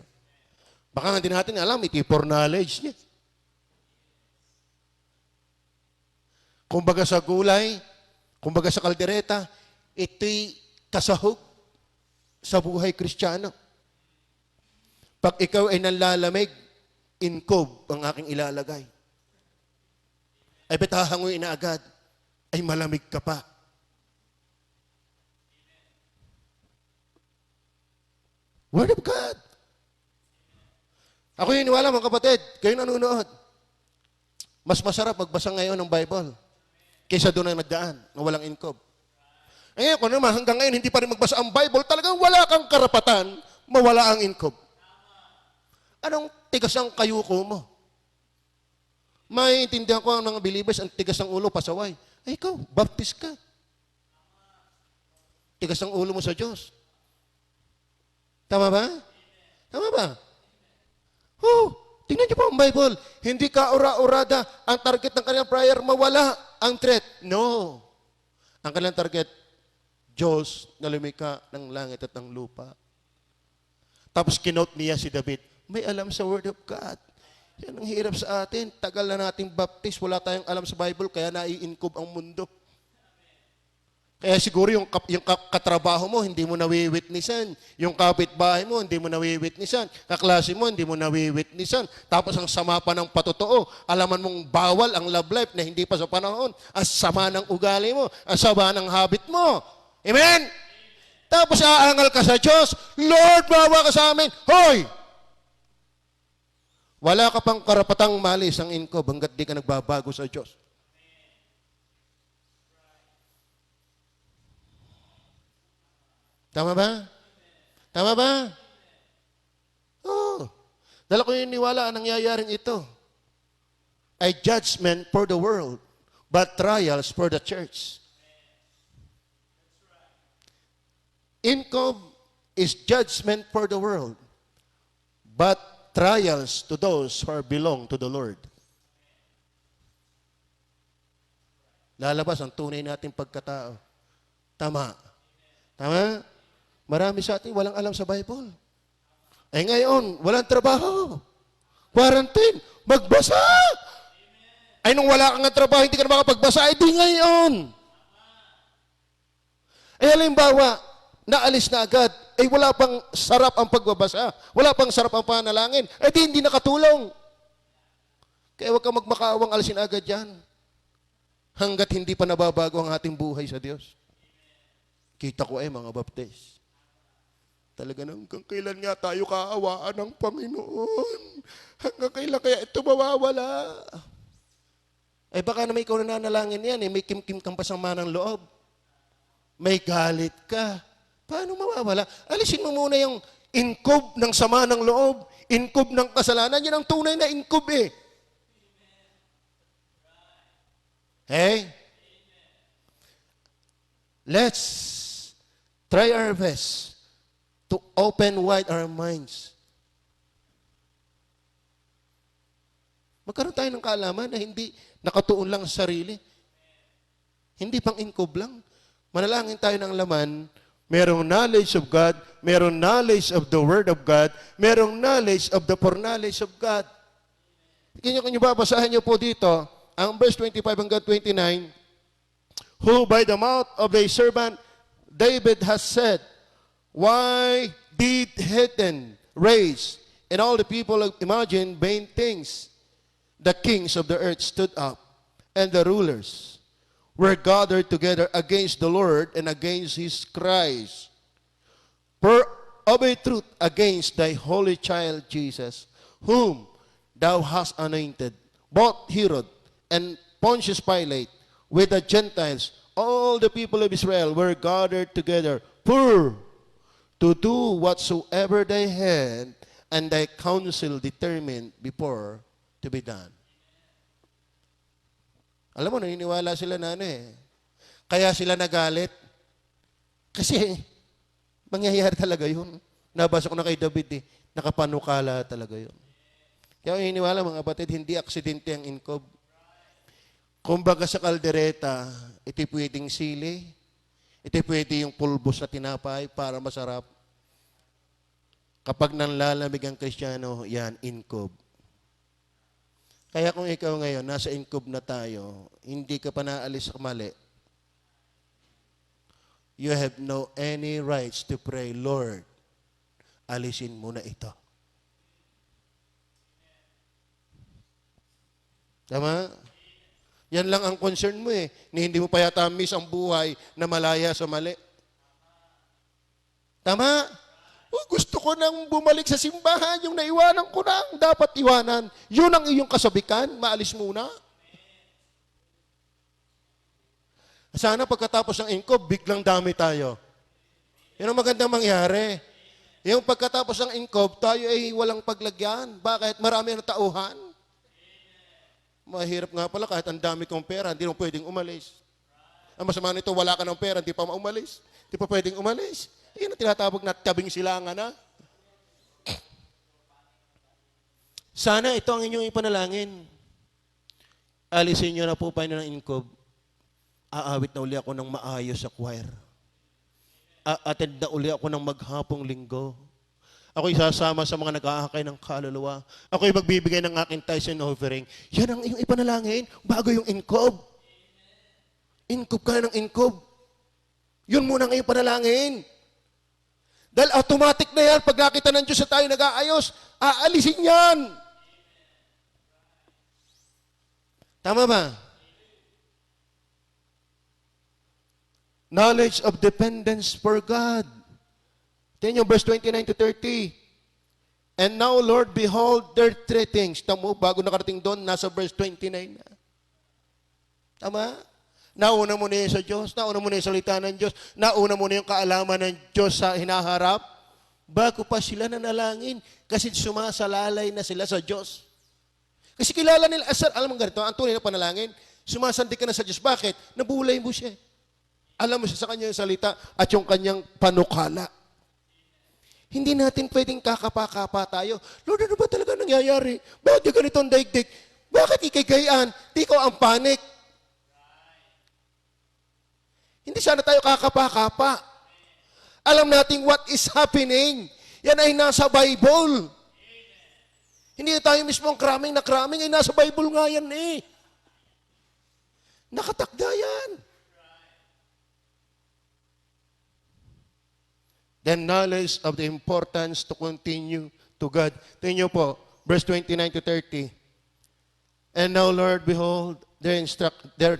Baka nga din natin alam, iti for knowledge niya. Kumbaga sa gulay, kumbaga sa kaldereta, ito'y kasahog sa buhay Kristiyano. Pag ikaw ay nanlalamig, inkob ang aking ilalagay. Ay betahangoy na agad, ay malamig ka pa. Word of God. Ako yung iniwala mga kapatid, kayo nanonood. Mas masarap magbasa ngayon ng Bible kaysa doon na nagdaan na walang inkob. Eh, kung naman hanggang ngayon hindi pa rin magbasa ang Bible, talagang wala kang karapatan, mawala ang inkob. Anong tigas ang kayuko mo? Maiintindihan ko ang mga believers, ang tigas ng ulo, pasaway. Ay, ikaw, baptist ka. Tigas ang ulo mo sa Diyos. Tama ba? Tama ba? Oh, tingnan niyo po ang Bible. Hindi ka ura-urada. Ang target ng kanilang prayer, mawala ang threat. No. Ang kanilang target, Diyos na lumikha ng langit at ng lupa. Tapos kinote niya si David, may alam sa Word of God. Yan ang hirap sa atin. Tagal na nating baptist, wala tayong alam sa Bible, kaya nai-inkob ang mundo. Kaya siguro yung katrabaho mo, hindi mo nawiwitnessan. Yung kapitbahay mo, hindi mo nawiwitnessan. Kaklase mo, hindi mo nawiwitnessan. Tapos ang sama pa ng patotoo. Alaman mong bawal ang love life na hindi pa sa panahon. Ang sama ng ugali mo. Ang sama ng habit mo. Amen? Tapos aangal ka sa Diyos. Lord, bawa ka sa amin. Hoy! Wala ka pang karapatang malis ang inkob hanggat di ka nagbabago sa Diyos. Tama ba? Tama ba? Oo. Dahil ko yung niwala ang nangyayaring ito ay judgment for the world, but trials for the church. Inkob is judgment for the world, but trials to those who belong to the Lord. Lalabas ang tunay nating pagkatao. Tama. Tama? Marami sa atin walang alam sa Bible. Eh ngayon, walang trabaho. Quarantine. Magbasa! Ay nung wala kang trabaho, hindi ka na makapagbasa, ay di ngayon. Eh halimbawa, naalis na agad, ay wala pang sarap ang pagbabasa, wala pang sarap ang panalangin, eh di hindi nakatulong. Kaya huwag kang magmakawang alisin agad yan. Hanggat hindi pa nababago ang ating buhay sa Diyos. Kita ko mga baptist. Talaga hanggang kailan nga tayo kaawaan ng Panginoon? Hanggang kailan kaya ito mawawala? Eh baka na may ikaw na nanalangin yan, may kim-kim kang pasama ng loob. May galit ka. Paano mawawala? Alisin mo muna yung inkob ng sama ng loob, inkob ng kasalanan. Yan ang tunay na inkob eh. Hey? Let's try our best to open wide our minds. Magkaroon tayo ng kaalaman na hindi nakatuon lang sa sarili. Hindi pang inkob lang. Manalangin tayo ng laman, merong knowledge of God, merong knowledge of the Word of God, merong knowledge of the foreknowledge of God. Kung babasahin niyo po dito, ang verse 25 hanggang 29, who by the mouth of a servant David has said, why did heathen rage and all the people imagine vain things? The kings of the earth stood up, and the rulers were gathered together against the Lord and against his Christ. For of a truth against thy holy child Jesus, whom thou hast anointed, both Herod and Pontius Pilate, with the Gentiles, all the people of Israel were gathered together to do whatsoever they had, and thy counsel determined before to be done. Alam mo, naniniwala sila na ano eh. Kaya sila nagalit. Kasi, mangyayari talaga yun. Nabasa ko na kay David eh. Nakapanukala talaga yun. Kaya naniniwala mga kapatid, hindi aksidente ang inkob. Kumbaga sa kaldereta, ito pwedeng sili, ito pwede yung pulbos na tinapay para masarap. Kapag nanlalamig ang Kristiyano, yan, inkob. Kaya kung ikaw ngayon, nasa inkob na tayo, hindi ka pa naalis sa mali, you have no any rights to pray, Lord, alisin mo na ito. Tama? Yan lang ang concern mo eh. Ni hindi mo pa yata miss ang buhay na malaya sa mali. Tama? Oh, gusto ko nang bumalik sa simbahan, yung naiwanan ko na, dapat iwanan. Yun ang iyong kasabikan, maalis muna. Sana pagkatapos ng inkob, biglang dami tayo. Yan ang magandang mangyari. Yung pagkatapos ng inkob, tayo ay walang paglagyan. Bakit? Marami na tauhan. Mahirap nga pala kahit ang dami kong pera, hindi mo pwedeng umalis. Ang masama nito, wala ka ng pera, hindi pa maumalis. Hindi pa pwedeng umalis. Yan ang tinatawag na tabing silangan na. Sana ito ang inyong ipanalangin. Alisin nyo na po pa ng inkob. Aawit na uli ako ng maayos sa choir. Attend na uli ako ng maghapong linggo. Ako'y sasama sa mga nag-aakay ng kaluluwa. Ako'y magbibigay ng aking tithes and offering. Yan ang iyong ipanalangin bago yung inkob. Inkob ka ng inkob. Yun muna ang iyong panalangin. Dahil automatic na yan, pag nakita ng Diyos sa tayo nag-aayos, aalisin yan. Tama ba? Knowledge of dependence for God. Tingnan yung verse 29 to 30. And now, Lord, behold, there are three things. Tamo, bago nakarating doon, nasa verse 29 na. Tama? Nauna mo na yun sa Diyos, nauna mo na yung salita ng Diyos, nauna mo na yung kaalaman ng Diyos sa hinaharap, bago pa sila nanalangin, kasi sumasalalay na sila sa Diyos. Kasi kilala nila, alam mo ganito, ang tunay na panalangin, sumasandi ka na sa Diyos. Bakit? Nabulay mo siya. Alam mo siya sa kanyang salita at yung kanyang panukala. Hindi natin pwedeng kakapa-kapa tayo. Lord, ano ba talaga nangyayari? Bakit ganito ang daigdig? Bakit ikigayaan? Di ko ang panik. Hindi sana tayo kakapa-kapa. Alam natin what is happening. Yan ay nasa Bible. Hindi tayo mismo ang kraming na kraming, ay nasa Bible nga yan eh. Nakatakda yan. Then knowledge of the importance to continue to God. Tingnan niyo po, verse 29 to 30. And now, Lord, behold, their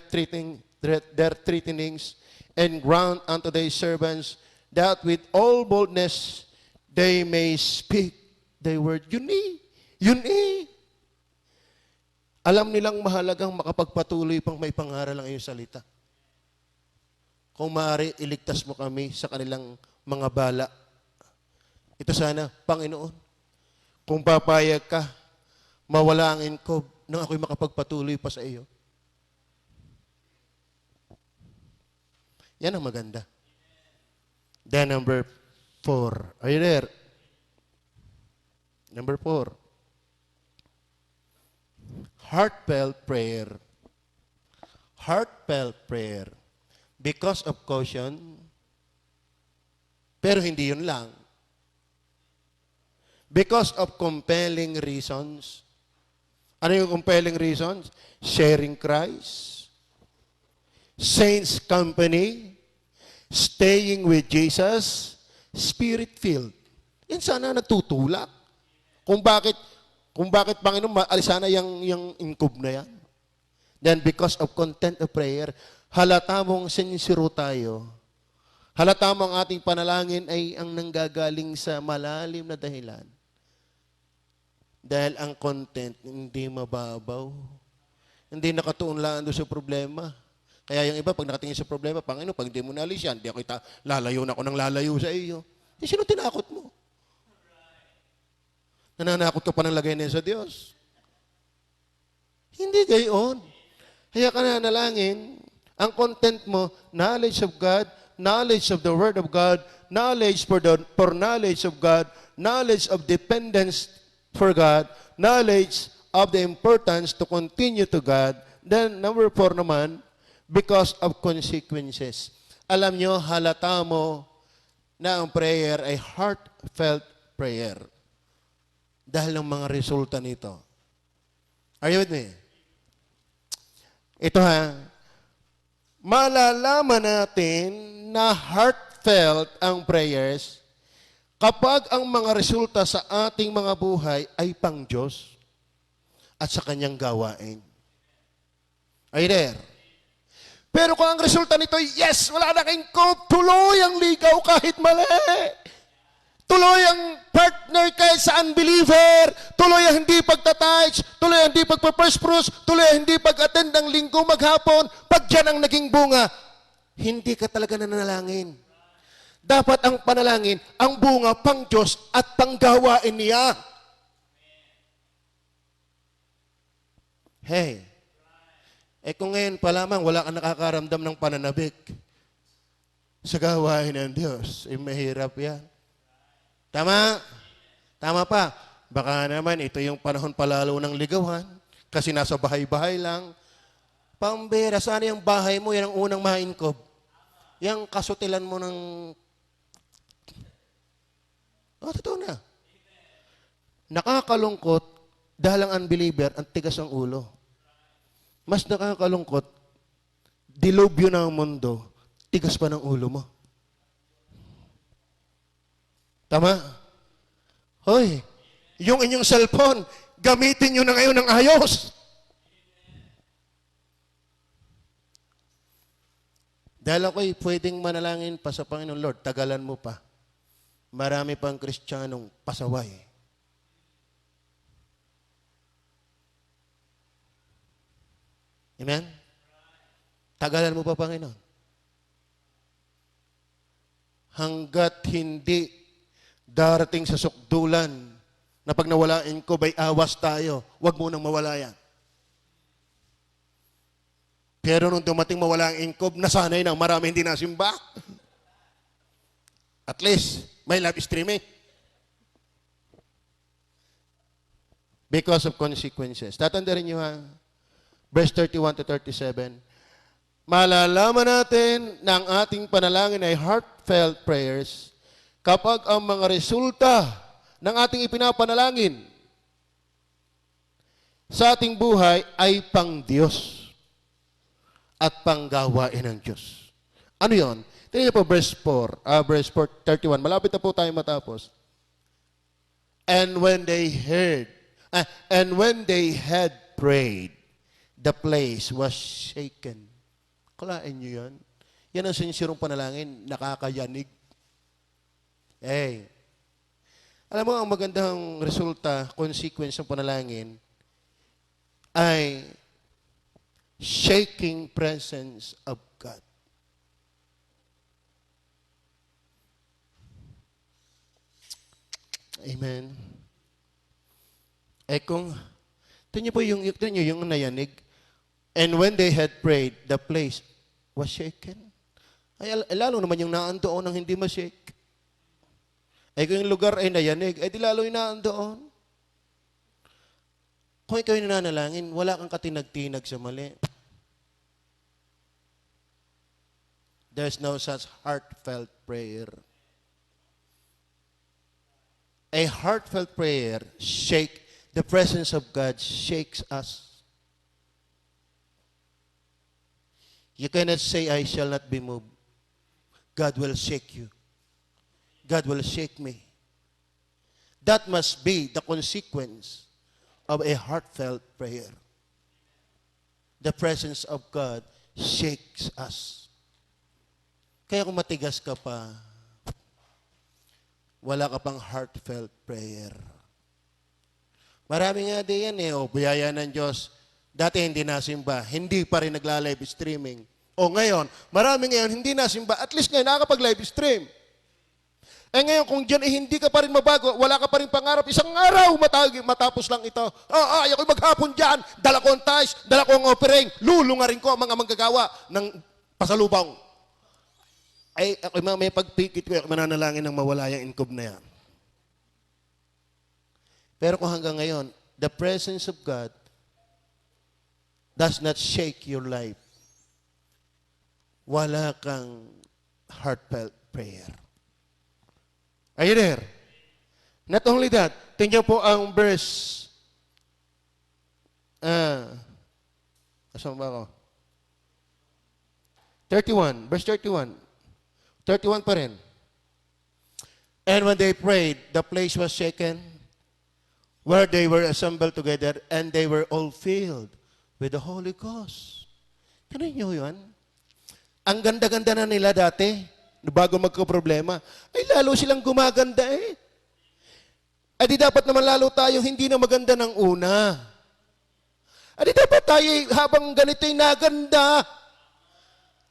threatenings and ground unto thy servants, that with all boldness they may speak thy word. Yun eh. Alam nilang mahalagang makapagpatuloy pang may pangaral ang iyong salita. Kung maaari, iligtas mo kami sa kanilang mga bala. Ito sana, Panginoon, kung papayag ka, mawala ang inkob nang ako'y makapagpatuloy pa sa iyo. Yan ang maganda. Then number 4. Are you there? Number 4. Heartfelt prayer. Heartfelt prayer. Because of caution, pero hindi yun lang. Because of compelling reasons. Ano yung compelling reasons? Sharing Christ, saints company, staying with Jesus, spirit-filled. Yan sana nagtutulak. Kung bakit Panginoon, alisana yung inkob na yan. Then because of content of prayer, halata mong sincere tayo. Halata mo ang ating panalangin ay ang nanggagaling sa malalim na dahilan. Dahil ang content hindi mababaw. Hindi nakatuon lang doon sa problema. Kaya yung iba, pag nakatingin sa problema, Panginoon, pag hindi mo nalis yan, di ako lalayo na ako ng lalayo sa iyo. Sino tinakot mo? Nananakot ka pa ng lagay na sa Diyos. Hindi gayon. Kaya ka nanalangin, ang content mo, knowledge of God, knowledge of the Word of God, knowledge for knowledge of God, knowledge of dependence for God, knowledge of the importance to continue to God. Then, number 4 naman, because of consequences. Alam nyo, halata mo na ang prayer ay heartfelt prayer. Dahil ng mga resulta nito. Are you with me? Ito ha, malalaman natin na heartfelt ang prayers kapag ang mga resulta sa ating mga buhay ay pang Diyos at sa Kanyang gawain. Are you there? Pero kung ang resulta nito ay, yes, wala na kayong cope, tuloy ang ligaw kahit mali. Tuloy ang partner kahit sa unbeliever. Tuloy ang hindi pagtatouch. Tuloy ang hindi pagpa-first fruits. Tuloy ang hindi pag-attend ng linggo maghapon. Pag yan ang naging bunga, hindi ka talaga nanalangin. Dapat ang panalangin, ang bunga pang Diyos at panggawain niya. Hey, kung ngayon pa lamang wala kang nakakaramdam ng pananabik sa gawain ng Diyos, mahirap yan. Tama? Tama pa. Baka naman ito yung panahon palalo ng ligawan kasi nasa bahay-bahay lang. Pambira, sana yung bahay mo, yan ang unang ma-incob. Yung kasutilan mo ng... totoo na. Nakakalungkot dahil ang unbeliever, ang tigas ang ulo. Mas nakakalungkot, dilubyo ng mundo, tigas pa ng ulo mo. Tama? Hoy, yung inyong cellphone, gamitin nyo na ngayon ng ayos. Dahil ako'y pwedeng manalangin pa sa Panginoon, Lord, tagalan mo pa. Marami pang Kristiyanong pasaway. Amen? Tagalan mo pa, Panginoon. Hanggat hindi darating sa sukdulan na pag nawalain ko, bay awas tayo. Huwag mo nang mawala yan. Pero nung dumating mawala ang inkob, nasanay na marami hindi nasimba. At least, may live streaming. Because of consequences. Tatanda rin nyo ha, verse 31 to 37, malalaman natin na ang ating panalangin ay heartfelt prayers kapag ang mga resulta ng ating ipinapanalangin sa ating buhay ay pang Diyos at panggawain ng Diyos. Ano yon? Tingnan niyo po verse 31. Malapit na po tayo matapos. And when they had prayed, the place was shaken. Kalain niyo yan? Yan ang sinisirong panalangin, nakakayanig. Alam mo, ang magandang resulta, consequence ng panalangin, ay shaking presence of God. Amen. Tingnan po yung nayanig. And when they had prayed, the place was shaken. Lalo naman yung naandoon ang hindi ma-shake. Kung yung lugar ay nayanig, di lalo yung naandoon. Kung ikaw yung nananalangin, wala kang katinag-tinag sa mali. There's no such heartfelt prayer. A heartfelt prayer the presence of God shakes us. You cannot say, I shall not be moved. God will shake you. God will shake me. That must be the consequence of a heartfelt prayer. The presence of God shakes us. Kaya kung matigas ka pa, wala ka pang heartfelt prayer. Marami nga din yan biyaya ng Diyos. Dati hindi nasimba, hindi pa rin nagla-live streaming. Ngayon, marami ngayon hindi nasimba, at least ngayon nakakapag-live stream. Eh ngayon, kung dyan hindi ka pa rin mabago, wala ka pa rin pangarap, isang araw matapos lang ito. Ayaw ko maghapon dyan, dala ko ang ties, dala ko ang offering, lulungarin ko ang mga manggagawa ng pasalubong. Ay, ako may pagpikit ko, ako mananalangin ng mawala yung income na yan. Pero kung hanggang ngayon, the presence of God does not shake your life, wala kang heartfelt prayer. Are you there? Not only that, tingnan po ang verse. Asan ba ako? 31, verse 31. 31 pa rin. And when they prayed, the place was shaken, where they were assembled together, and they were all filled with the Holy Ghost. Tignan niyo yun? Ang ganda-ganda na nila dati, bago magka-problema, ay lalo silang gumaganda eh. Ay di dapat naman lalo tayo hindi na maganda ng una. Ay di dapat tayo habang ganito'y naganda.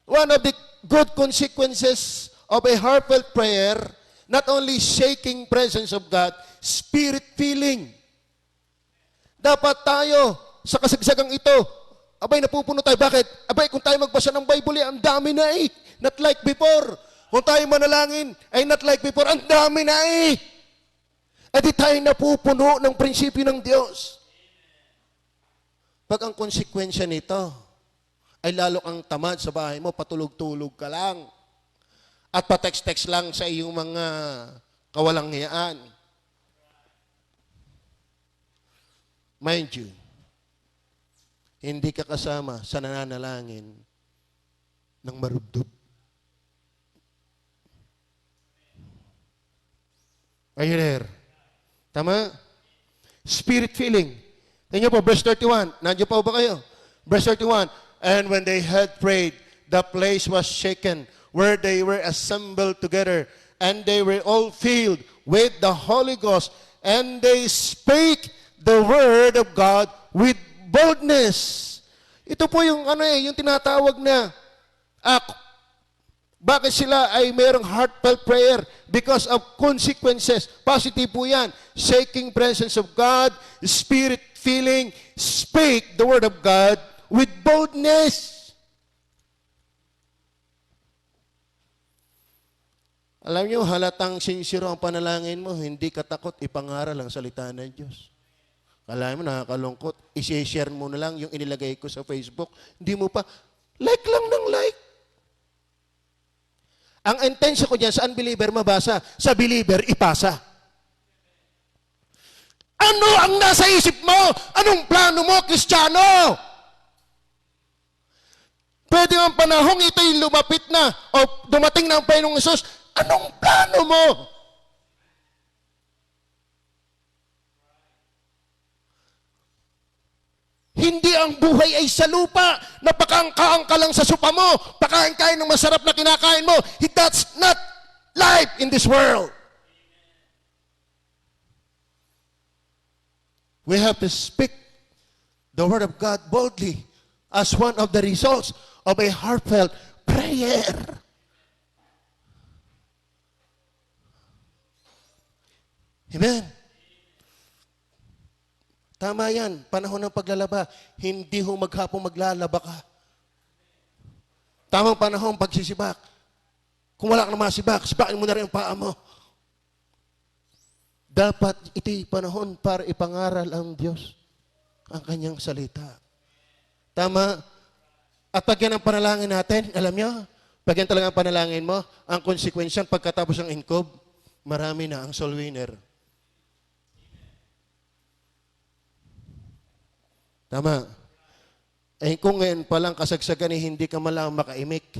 One of the good consequences of a heartfelt prayer, not only shaking presence of God, spirit feeling. Dapat tayo sa kasagsagang ito, abay napupuno tayo. Bakit? Abay kung tayo magbasa ng Bible, ang dami na eh. Not like before. Kung tayo manalangin, ay not like before, ang dami na eh. At di tayo napupuno ng prinsipyo ng Diyos. Pag ang konsekwensya nito, ay lalo kang tamad sa bahay mo, patulog-tulog ka lang. At pa-text-text lang sa iyong mga kawalanghiyaan. Mind you, hindi ka kasama sa nananalangin ng marubdob. Are you there? Tama? Spirit feeling. Tingnan po, verse 31. Nandiyo pa ba kayo? Verse 31. And when they had prayed, the place was shaken, where they were assembled together, and they were all filled with the Holy Ghost, and they spake the word of God with boldness. Ito po yung yung tinatawag na bakit sila ay mayroong heartfelt prayer? Because of consequences. Positive po yan. Shaking presence of God, spirit feeling, speak the word of God with boldness. Alam nyo, halatang sincere ang panalangin mo, hindi ka takot ipangaral ang salita ng Diyos. Alam mo, nakakalungkot. I-share mo na lang yung inilagay ko sa Facebook. Hindi mo pa, like lang ng like. Ang intensya ko dyan, sa unbeliever mabasa, sa believer ipasa. Ano ang nasa isip mo? Anong plano mo, Kristiyano? Pwede ang panahong ito'y lumapit na o dumating na ang Panginoong Hesus. Anong plano mo? Hindi ang buhay ay sa lupa. Napakaangkaang ka lang sa sopa mo. Pakain-kain ng masarap na kinakain mo. That's not life in this world. We have to speak the word of God boldly as one of the results of a heartfelt prayer. Amen. Tama yan. Panahon ng paglalaba, hindi ho maghapong maglalaba ka. Tamang panahon pagsisibak. Kung wala kang masibak, sibakin mo na rin ang paa mo. Dapat ito'y panahon para ipangaral ang Diyos ang kanyang salita. Tama? At pag yan ang panalangin natin, alam nyo, pag yan talaga ang panalangin mo, ang konsekwensyan pagkatapos ng inkob, marami na ang soul winner. Tama. Eh kung ngayon palang kasagsagan hindi ka malang makaimik,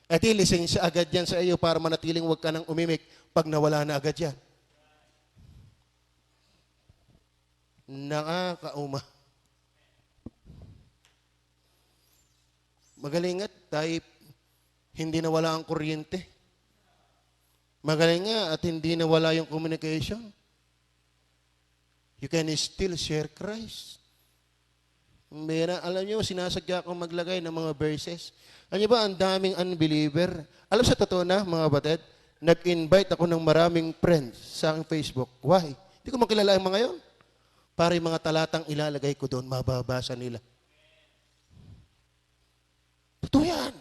at ilisensya agad yan sa iyo para manatiling huwag ka nang umimik pag nawala na agad yan. Nakakauma. Magaling nga, tayo hindi nawala ang kuryente. Magaling nga at hindi nawala yung communication. You can still share Christ. Alam nyo, sinasadya akong maglagay ng mga verses. Alam nyo ba, ang daming unbeliever. Alam sa totoo na, mga batid, nag-invite ako ng maraming friends sa aking Facebook. Why? Hindi ko makilala ang mga yon. Para yung mga talatang ilalagay ko doon, mababasa nila. Totoo yan.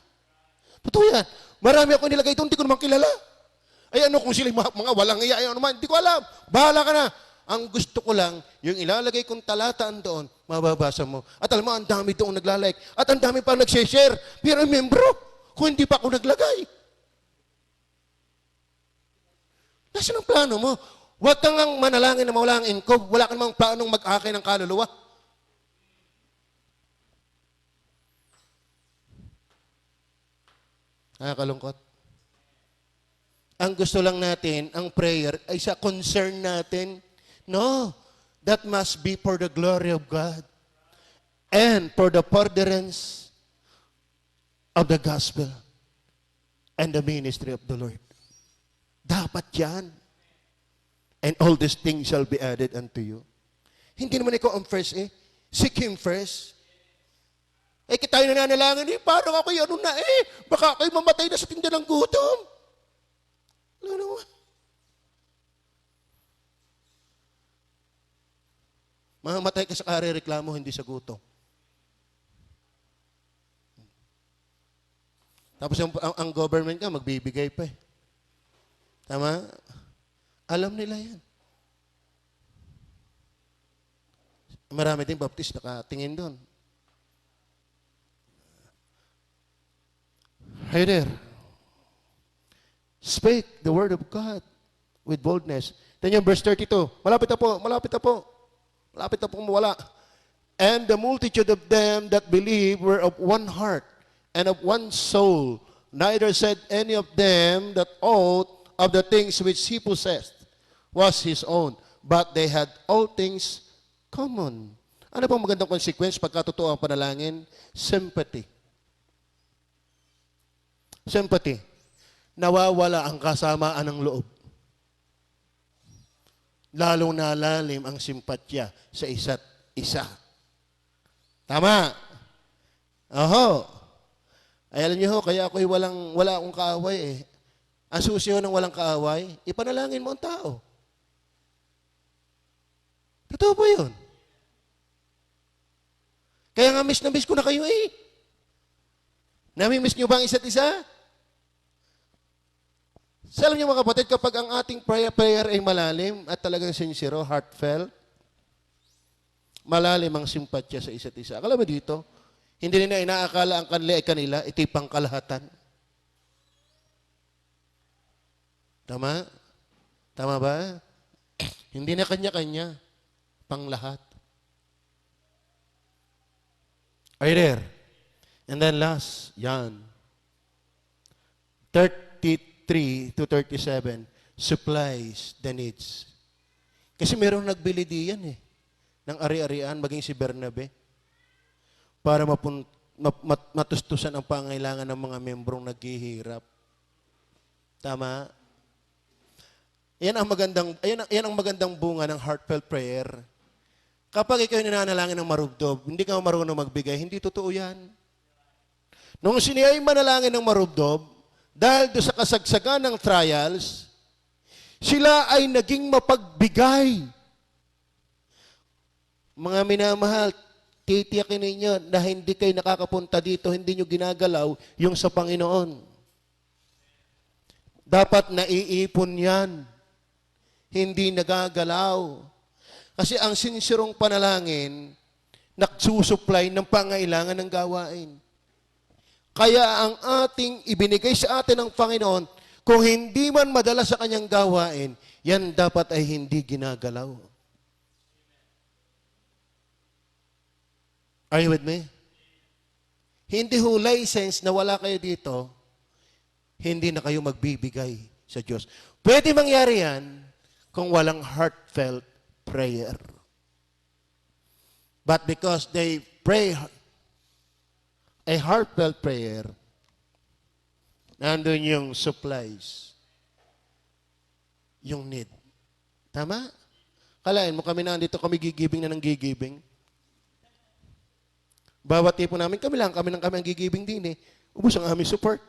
Totoo yan. Marami ako nilagay doon, hindi ko naman kilala. Ay ano kung sila mga walang iya, ay ano man, hindi ko alam. Bahala ka na. Ang gusto ko lang, yung ilalagay kong talataan doon, mababasa mo. At alam mo, ang dami doon naglalike. At ang dami pa nagsishare. Pero membro, kung hindi pa ako naglagay. Nasaan ang plano mo? Huwag kang ang manalangin na mawala ang income. Wala kang namang planong mag-akay ng kaluluwa. Nakakalungkot. Ang gusto lang natin, ang prayer, ay sa concern natin. No, that must be for the glory of God and for the furtherance of the gospel and the ministry of the Lord. Dapat yan. And all these things shall be added unto you. Hindi naman ikaw ang first eh. Seek Him first. Eh, tayo nananalangin eh. Parang ako ano na eh. Baka kayo mamatay na sa tinda ng gutom. Ano naman? Mamatay ka sa kare-reklamo, hindi sa gutom. Tapos ang government ka, magbibigay pa eh. Tama? Alam nila yan. Marami din baptist nakatingin doon. Hey there. Speak the word of God with boldness. Then yung verse 32. Malapit na po, malapit na po. Malapit na po mawala. And the multitude of them that believe were of one heart and of one soul. Neither said any of them that aught of the things which he possessed was his own, but they had all things common. Ano pong magandang consequence pagka totoo ang panalangin? Sympathy. Sympathy. Nawawala ang kasamaan ng loob. Lalong nalalim ang simpatya sa isa't isa. Tama? Oho. Ay, alam niyo ho, kaya ako'y wala akong kaaway eh. Ang susi ho ng walang kaaway, ipanalangin mo ang tao. Totoo po yun. Kaya nga miss na miss ko na kayo eh. Nami-miss niyo ba ang isa't isa? So, alam niyo mga kapatid, kapag ang ating prayer ay malalim at talagang sincere, heartfelt, malalim ang simpatya sa isa't isa. Akala mo dito, hindi nila inaakala ang kanila ay kanila, ito'y pangkalahatan. Tama? Tama ba? Hindi na kanya-kanya, panglahat. Are you there? And then last, yan. 33 to 37 supplies the needs. Kasi merong nagbili diyan eh, ng ari-arian, maging si Bernabe, para matustusan ang pangailangan ng mga membrong naghihirap. Tama? Yan ang magandang bunga ng heartfelt prayer. Kapag ikaw nananalangin ng marubdob, hindi ka marunong magbigay, hindi totoo yan. Nung siniya'y manalangin ng marubdob, dahil doon sa kasagsagan ng trials, sila ay naging mapagbigay. Mga minamahal, titiyakin ninyo na hindi kayo nakakapunta dito, hindi nyo ginagalaw yung sa Panginoon. Dapat naiipon yan. Hindi nagagalaw. Kasi ang sinsirong panalangin, nagsusupply ng pangailangan ng gawain. Kaya ang ating ibinigay sa atin ng Panginoon, kung hindi man madala sa kanyang gawain, yan dapat ay hindi ginagalaw. Are you with me? Hindi ho license na wala kayo dito, hindi na kayo magbibigay sa Diyos. Pwede mangyari yan kung walang heartfelt prayer. But because they pray a heartfelt prayer, nandun yung supplies, yung need. Tama? Kalain mo kami nandito, kami gigibing na ng gigibing. Bawat tipo namin, kami ang gigibing din eh. Ubus ang aming support.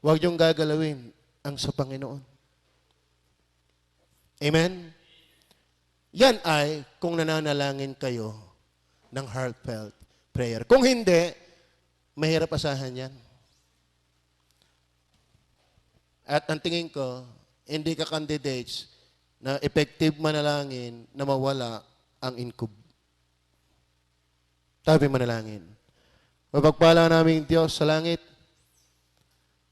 Huwag niyong gagalawin ang sa Panginoon. Amen? Yan ay kung nananalangin kayo ng heartfelt prayer. Kung hindi, mahirap asahan yan. At ang tingin ko, hindi ka candidates na effective manalangin na mawala ang incob. Tabi manalangin. Mapagpala namin Diyos sa langit,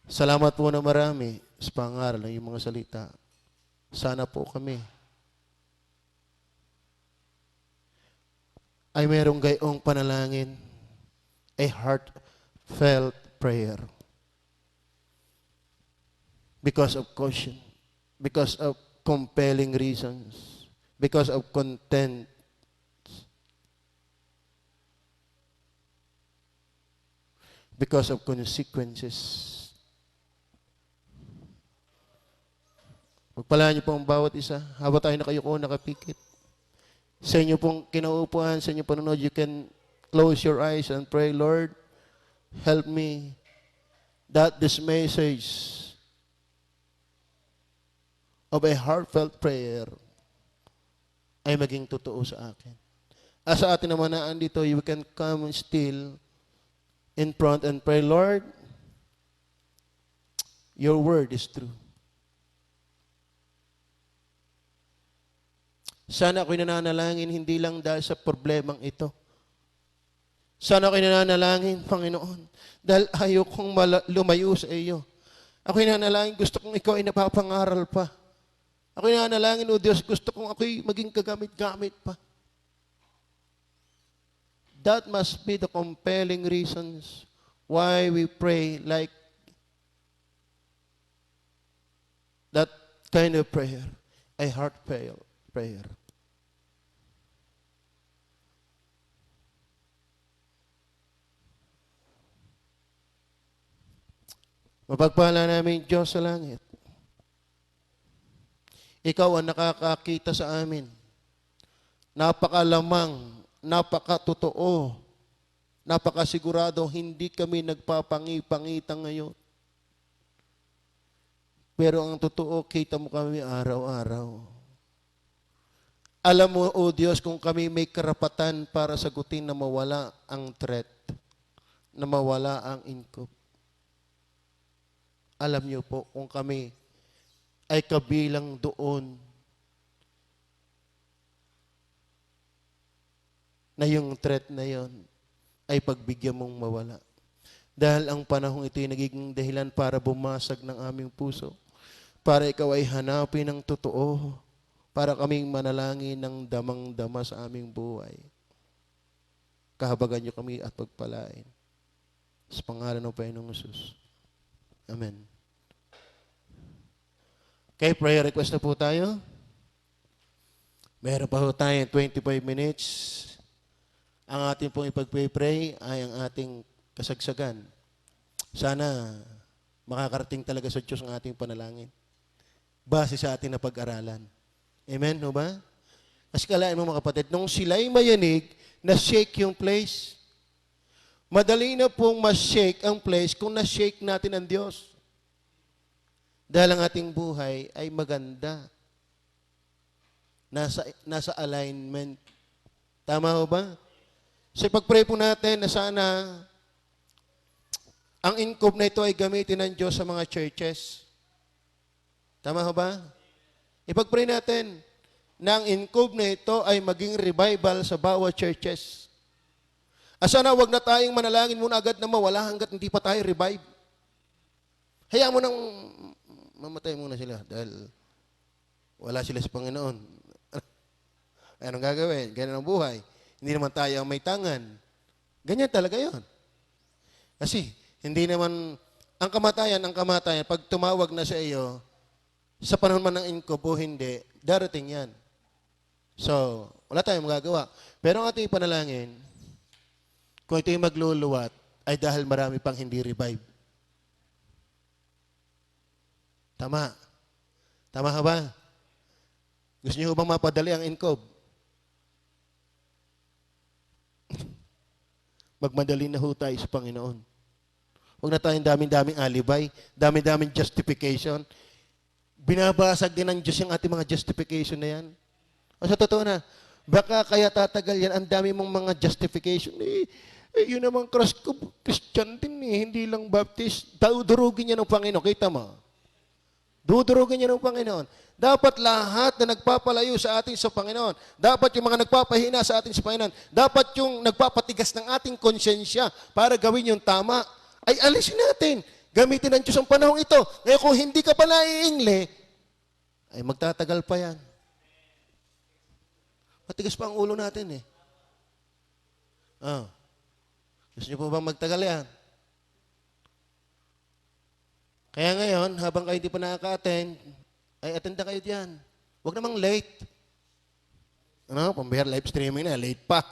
salamat po na marami sa pangaral ng iyong mga salita. Sana po kami ay merong gayong panalangin, a heartfelt prayer. Because of caution, because of compelling reasons, because of content, because of consequences. Pagpalaan niyo po ang bawat isa. Habang tayo nakayuko, nakapikit. Sa inyo pong kinaupuan, sa inyo panonood, you can close your eyes and pray, Lord, help me that this message of a heartfelt prayer ay maging totoo sa akin. Sa atin naman na andito, you can come still in front and pray, Lord, your word is true. Sana ako'y nananalangin hindi lang dahil sa problemang ito. Sana ako'y nananalangin, Panginoon, dahil ayaw kong lumayo sa iyo. Ako'y nananalangin, gusto kong ikaw ay napapangaral pa. Ako'y nananalangin, O Diyos, gusto kong ako'y maging kagamit-gamit pa. That must be the compelling reasons why we pray like that kind of prayer, a heartfelt prayer. Mapagpala namin Diyos sa langit. Ikaw ang nakakakita sa amin. Napakalamang, napakatotoo, napakasigurado, hindi kami nagpapangi-pangitang ngayon. Pero ang totoo, kita mo kami araw-araw. Alam mo, O Diyos, kung kami may karapatan para sagutin na mawala ang threat, na mawala ang income. Alam niyo po, kung kami ay kabilang doon na yung threat na yon ay pagbigyan mong mawala. Dahil ang panahong ito ay nagiging dahilan para bumasag ng aming puso, para ikaw ay hanapin ng totoo, para kaming manalangin ng damang-dama sa aming buhay. Kahabagan niyo kami at pagpalain. Sa pangalan ng Panginoong Hesus. Amen. Okay, prayer request na po tayo. Meron pa po tayo 25 minutes. Ang ating pong ipag-pray ay ang ating kasagsagan. Sana makakarating talaga sa Diyos ang ating panalangin. Base sa ating napag-aralan. Amen, no ba? Kasi kalain mo mga kapatid, nung sila'y mayanig, na-shake yung place. Madali na pong ma-shake ang place kung na-shake natin ang Diyos. Dahil ang ating buhay ay maganda. Nasa alignment. Tama ho ba? So pag-pray po natin na sana ang income na ito ay gamitin ng Diyos sa mga churches. Tama ho ba? Ipag-pray natin na ang income na ito ay maging revival sa bawat churches. Sana wag na tayong manalangin muna agad na mawala hanggat hindi pa tayo revive. Hayaan mo nang mamatay muna sila dahil wala sila sa Panginoon. Anong gagawin? Ganyan ang buhay. Hindi naman tayo ang may tangan. Ganyan talaga yon. Kasi hindi naman, ang kamatayan, pag tumawag na sa iyo, sa panahon man ng income o hindi, darating yan. So, wala tayong magagawa. Pero ang ating panalangin, kung ito'y magluluwat, ay dahil marami pang hindi revive. Tama. Tama ka ba? Gusto niyo bang mapadali ang income? Magmadali na ho tayo sa Panginoon. Huwag na tayong daming-daming alibay, daming-daming justification. Binabasag din ng Diyos yung ating mga justification na yan. O sa totoo na, baka kaya tatagal yan, ang dami mong mga justification. Yun naman Christian din hindi lang Baptist. Durugin niya ng Panginoon. Kita mo? Dudurugin niya ng Panginoon. Dapat lahat na nagpapalayo sa atin sa Panginoon. Dapat yung mga nagpapahina sa atin sa Panginoon. Dapat yung nagpapatigas ng ating konsyensya para gawin yung tama. Ay alisin natin. Gamitin ng Diyos ang panahong ito. Ngayon kung hindi ka pa naiingle, ay magtatagal pa yan. Matigas pa ang ulo natin Gusto niyo po bang magtagal yan? Kaya ngayon, habang kayo hindi pa nakaka-attend, ay attend na kayo diyan. Huwag namang late. Pambihar live streaming na, late pa.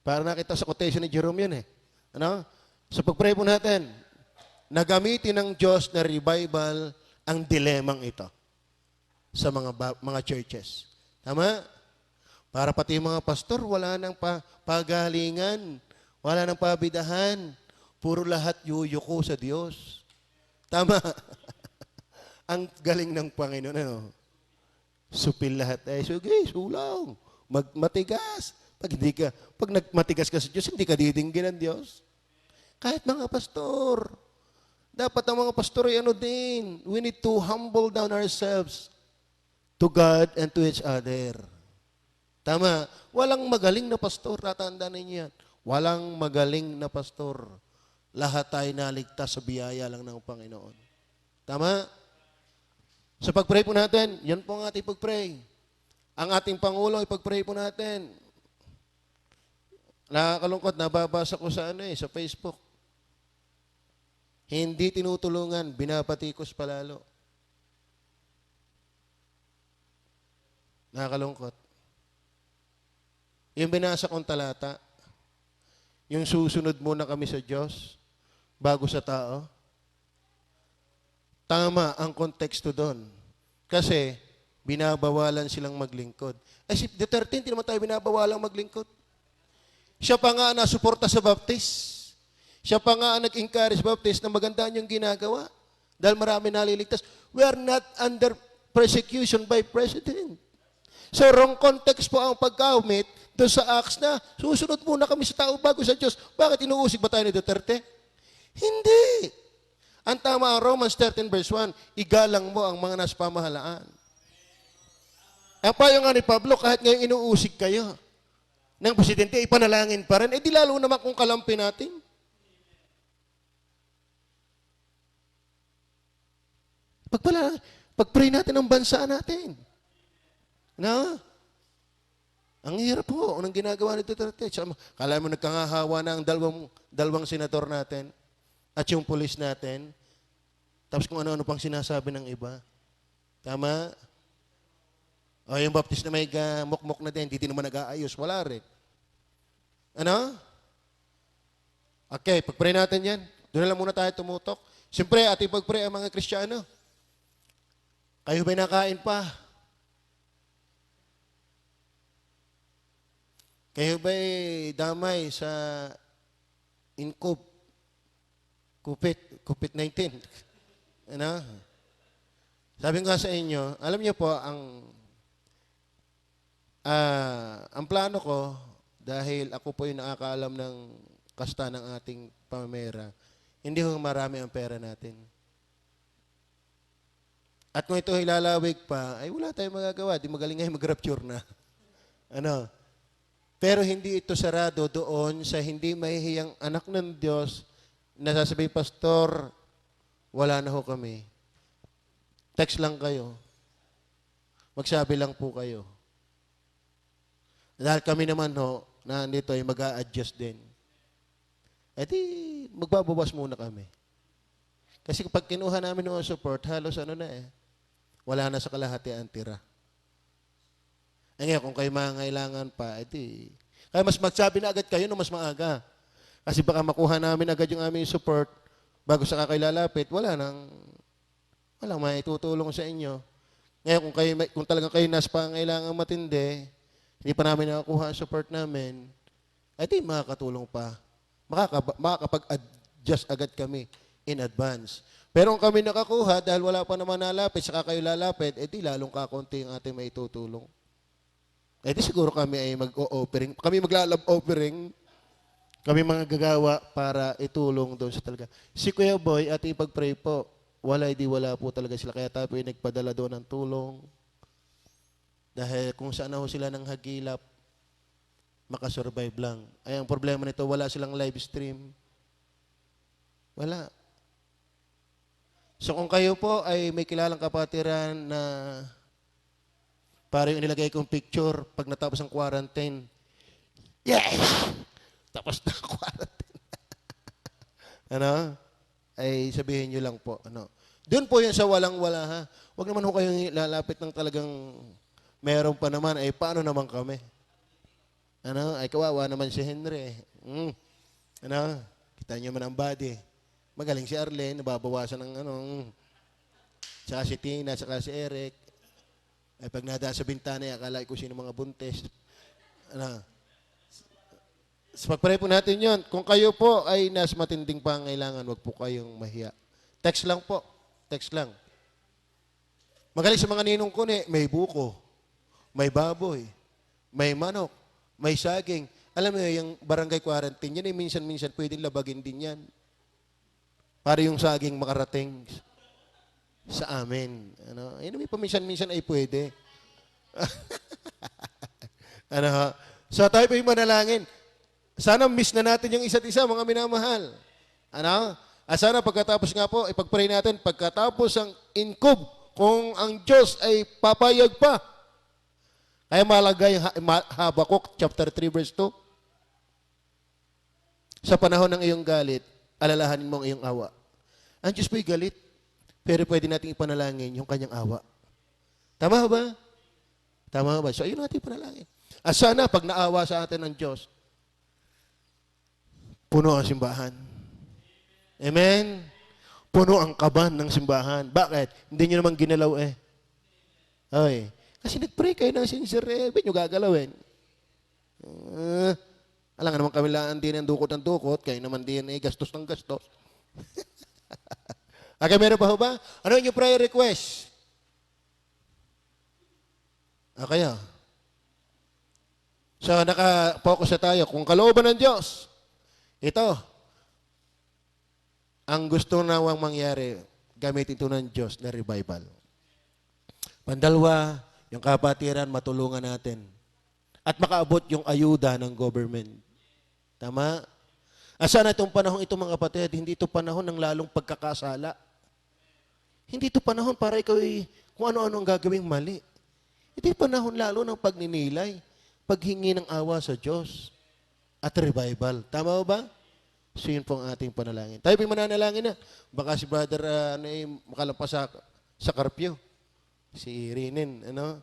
Para nakita sa quotation ni Jerome yun So pag-pray po natin, nagamitin ng Diyos na revival ang dilemang ito sa mga churches. Tama? Para pati yung mga pastor, wala nang pagalingan, wala nang pabidahan, puro lahat yuyuko sa Diyos. Tama. Ang galing ng Panginoon. Supil lahat. Sige, sulaw. Matigas. Pag nagmatigas ka sa Diyos, hindi ka didinggin ng Diyos. Kahit mga pastor. Dapat ang mga pastor ay din. We need to humble down ourselves to God and to each other. Tama. Walang magaling na pastor. Tatandaan ninyo yan. Walang magaling na pastor. Lahat tayo naligtas sa biyaya lang ng Panginoon. Tama? Sa pag-pray po natin, yan po ang ating pag-pray. Ang ating Pangulo, ipag-pray po natin. Nakakalungkot, nababasa ko sa sa Facebook. Hindi tinutulungan, binapatikos palalo. Nakakalungkot. Yung binasa kong talata, yung susunod muna kami sa Diyos, bago sa tao. Tama ang konteksto doon. Kasi, binabawalan silang maglingkod. Si Duterte, hindi naman tayo binabawalang maglingkod. Siya pa nga nasuporta sa Baptist. Siya pa nga nag-encourage Baptist na magandaan yung ginagawa. Dahil marami naliligtas. We are not under persecution by President. So, wrong context po ang pagkamit doon sa Acts na susunod muna kami sa tao bago sa Diyos. Bakit inuusig ba tayo ni Duterte? Hindi. Ang tama ang Romans 13 verse 1, igalang mo ang mga nasa pamahalaan. Ang payo nga ni Pablo, kahit ngayon inuusig kayo ng presidente, ipanalangin pa rin. Di lalo naman kung kalampi natin. Pag-pray natin ang bansa natin. Ang hirap po, anong ginagawa ni Duterte? Kala mo nagkangahawa na ang dalawang senador natin at yung pulis natin. Tapos kung ano-ano pang sinasabi ng iba. Tama? O yung Baptist na may mukmok na din, hindi naman nag-aayos. Wala rin. Okay, pag-pray natin yan. Doon na lang muna tayo tumutok. Siyempre, ating pag-pray ang mga Kristiyano. Kayo ba'y nakain pa? Kayo ba'y damay sa COVID-19? Sabi ko sa inyo, alam niyo po, ang plano ko, dahil ako po yung nakakaalam ng kasta ng ating pamamera, hindi ko marami ang pera natin. At kung ito ilalawig pa, ay wala tayong magagawa. Di magaling ngayon mag-rapture na. Pero hindi ito sarado doon sa hindi mahihiyang anak ng Diyos na sasabihin, Pastor, wala na ho kami. Text lang kayo. Magsabi lang po kayo. Dahil kami naman na nandito ay mag-a-adjust din. E di, magbabawas muna kami. Kasi kapag kinuha namin ng support, halos wala na sa kalahati ang tira. Ngayon, kung kayo mangailangan pa, edi, kaya mas magsabi na agad kayo no mas maaga. Kasi baka makuha namin agad yung aming support bago sa kakailalapit, walang maitutulong sa inyo. Ngayon, kung talagang kayo nasa pangailangan matindi, hindi pa namin nakakuha ang support namin, edi makakatulong pa. Makakapag-add nag-adjust agad kami in advance. Pero kung kami nakakuha, dahil wala pa naman nalapit, saka kayo lalapit, di lalong kakunti ang ating maitutulong. Di siguro kami ay mag-o-offering. Kami maglalab offering. Kami mga gagawa para itulong doon sa talaga. Si Kuya Boy, at ipag-pray po, wala po talaga sila. Kaya tayo po ay nagpadala doon ng tulong. Dahil kung saan na ho sila ng hagilap, makasurvive lang. Ay, ang problema nito, wala silang live stream. Wala. So kung kayo po ay may kilalang kapatiran na para yung inilagay kong picture pag natapos ang quarantine, yes! Tapos na quarantine. Ano? Ay sabihin nyo lang po. Ano? Doon po yan sa walang-wala ha. Huwag naman ho kayong lalapit ng talagang meron pa naman. Ay paano naman kami? Ano? Ay kawawa naman si Henry. Ano? Kita nyo man ang body. Magaling si Arlene, nababawasan ng ano. Tsaka si Tina, tsaka si Eric. Ay pag nadaan sa bintana, akala ko sino mga buntes. Ano? So pag-pray po natin yon. Kung kayo po ay nasa matinding pangailangan, wag po kayong mahiya. Text lang po. Text lang. Magaling sa mga ninong ko may buko, may baboy, may manok, may saging. Alam mo yung barangay quarantine, yan ay minsan-minsan pwedeng labagin din yan. Para yung saging makarating sa amin. Ano? Yan may paminsan-minsan ay pwede. Ano ha? So tayo po yung manalangin. Sana miss na natin yung isa't isa, mga minamahal. Ano? Sana pagkatapos nga po, ipag-pray natin, pagkatapos ang inkob, kung ang Diyos ay papayag pa. Kaya malagay Habakuk chapter 3 verse 2. Sa panahon ng iyong galit, alalahanin mo ang iyong awa. Ang Diyos po'y galit, pero pwede nating ipanalangin yung kanyang awa. Tama ba? Tama ba? So ayun natin ipanalangin. Sana pag naawa sa atin ng Diyos, puno ang simbahan. Amen? Puno ang kaban ng simbahan. Bakit? Hindi nyo naman ginalaw eh. Okay. Kasi nag-pray kayo ng sincere, ba't nyo gagalawin? Alam nga naman kami lang din ang dukot ng dukot, kayo naman din gastos ng gastos. Okay, meron pa ho ba? Ano yung prayer request? Okay. So, naka-focus na tayo. Kung kalooban ng Diyos, ito, ang gusto nawang mangyari, gamitin ito ng Diyos na revival. Pandalwa, yung kapatiran, matulungan natin. At makaabot yung ayuda ng government. Tama? Sana itong panahon ito mga kapatid, hindi ito panahon ng lalong pagkakasala. Hindi ito panahon para ikaw kung ano-ano ang gagawing mali. Ito panahon lalo ng pagninilay, paghingi ng awa sa Diyos at revival. Tama ba? So yun po ang ating panalangin. Tayo po mananalangin na. Baka si brother makalampas sa curfew. Si Rinin, ano?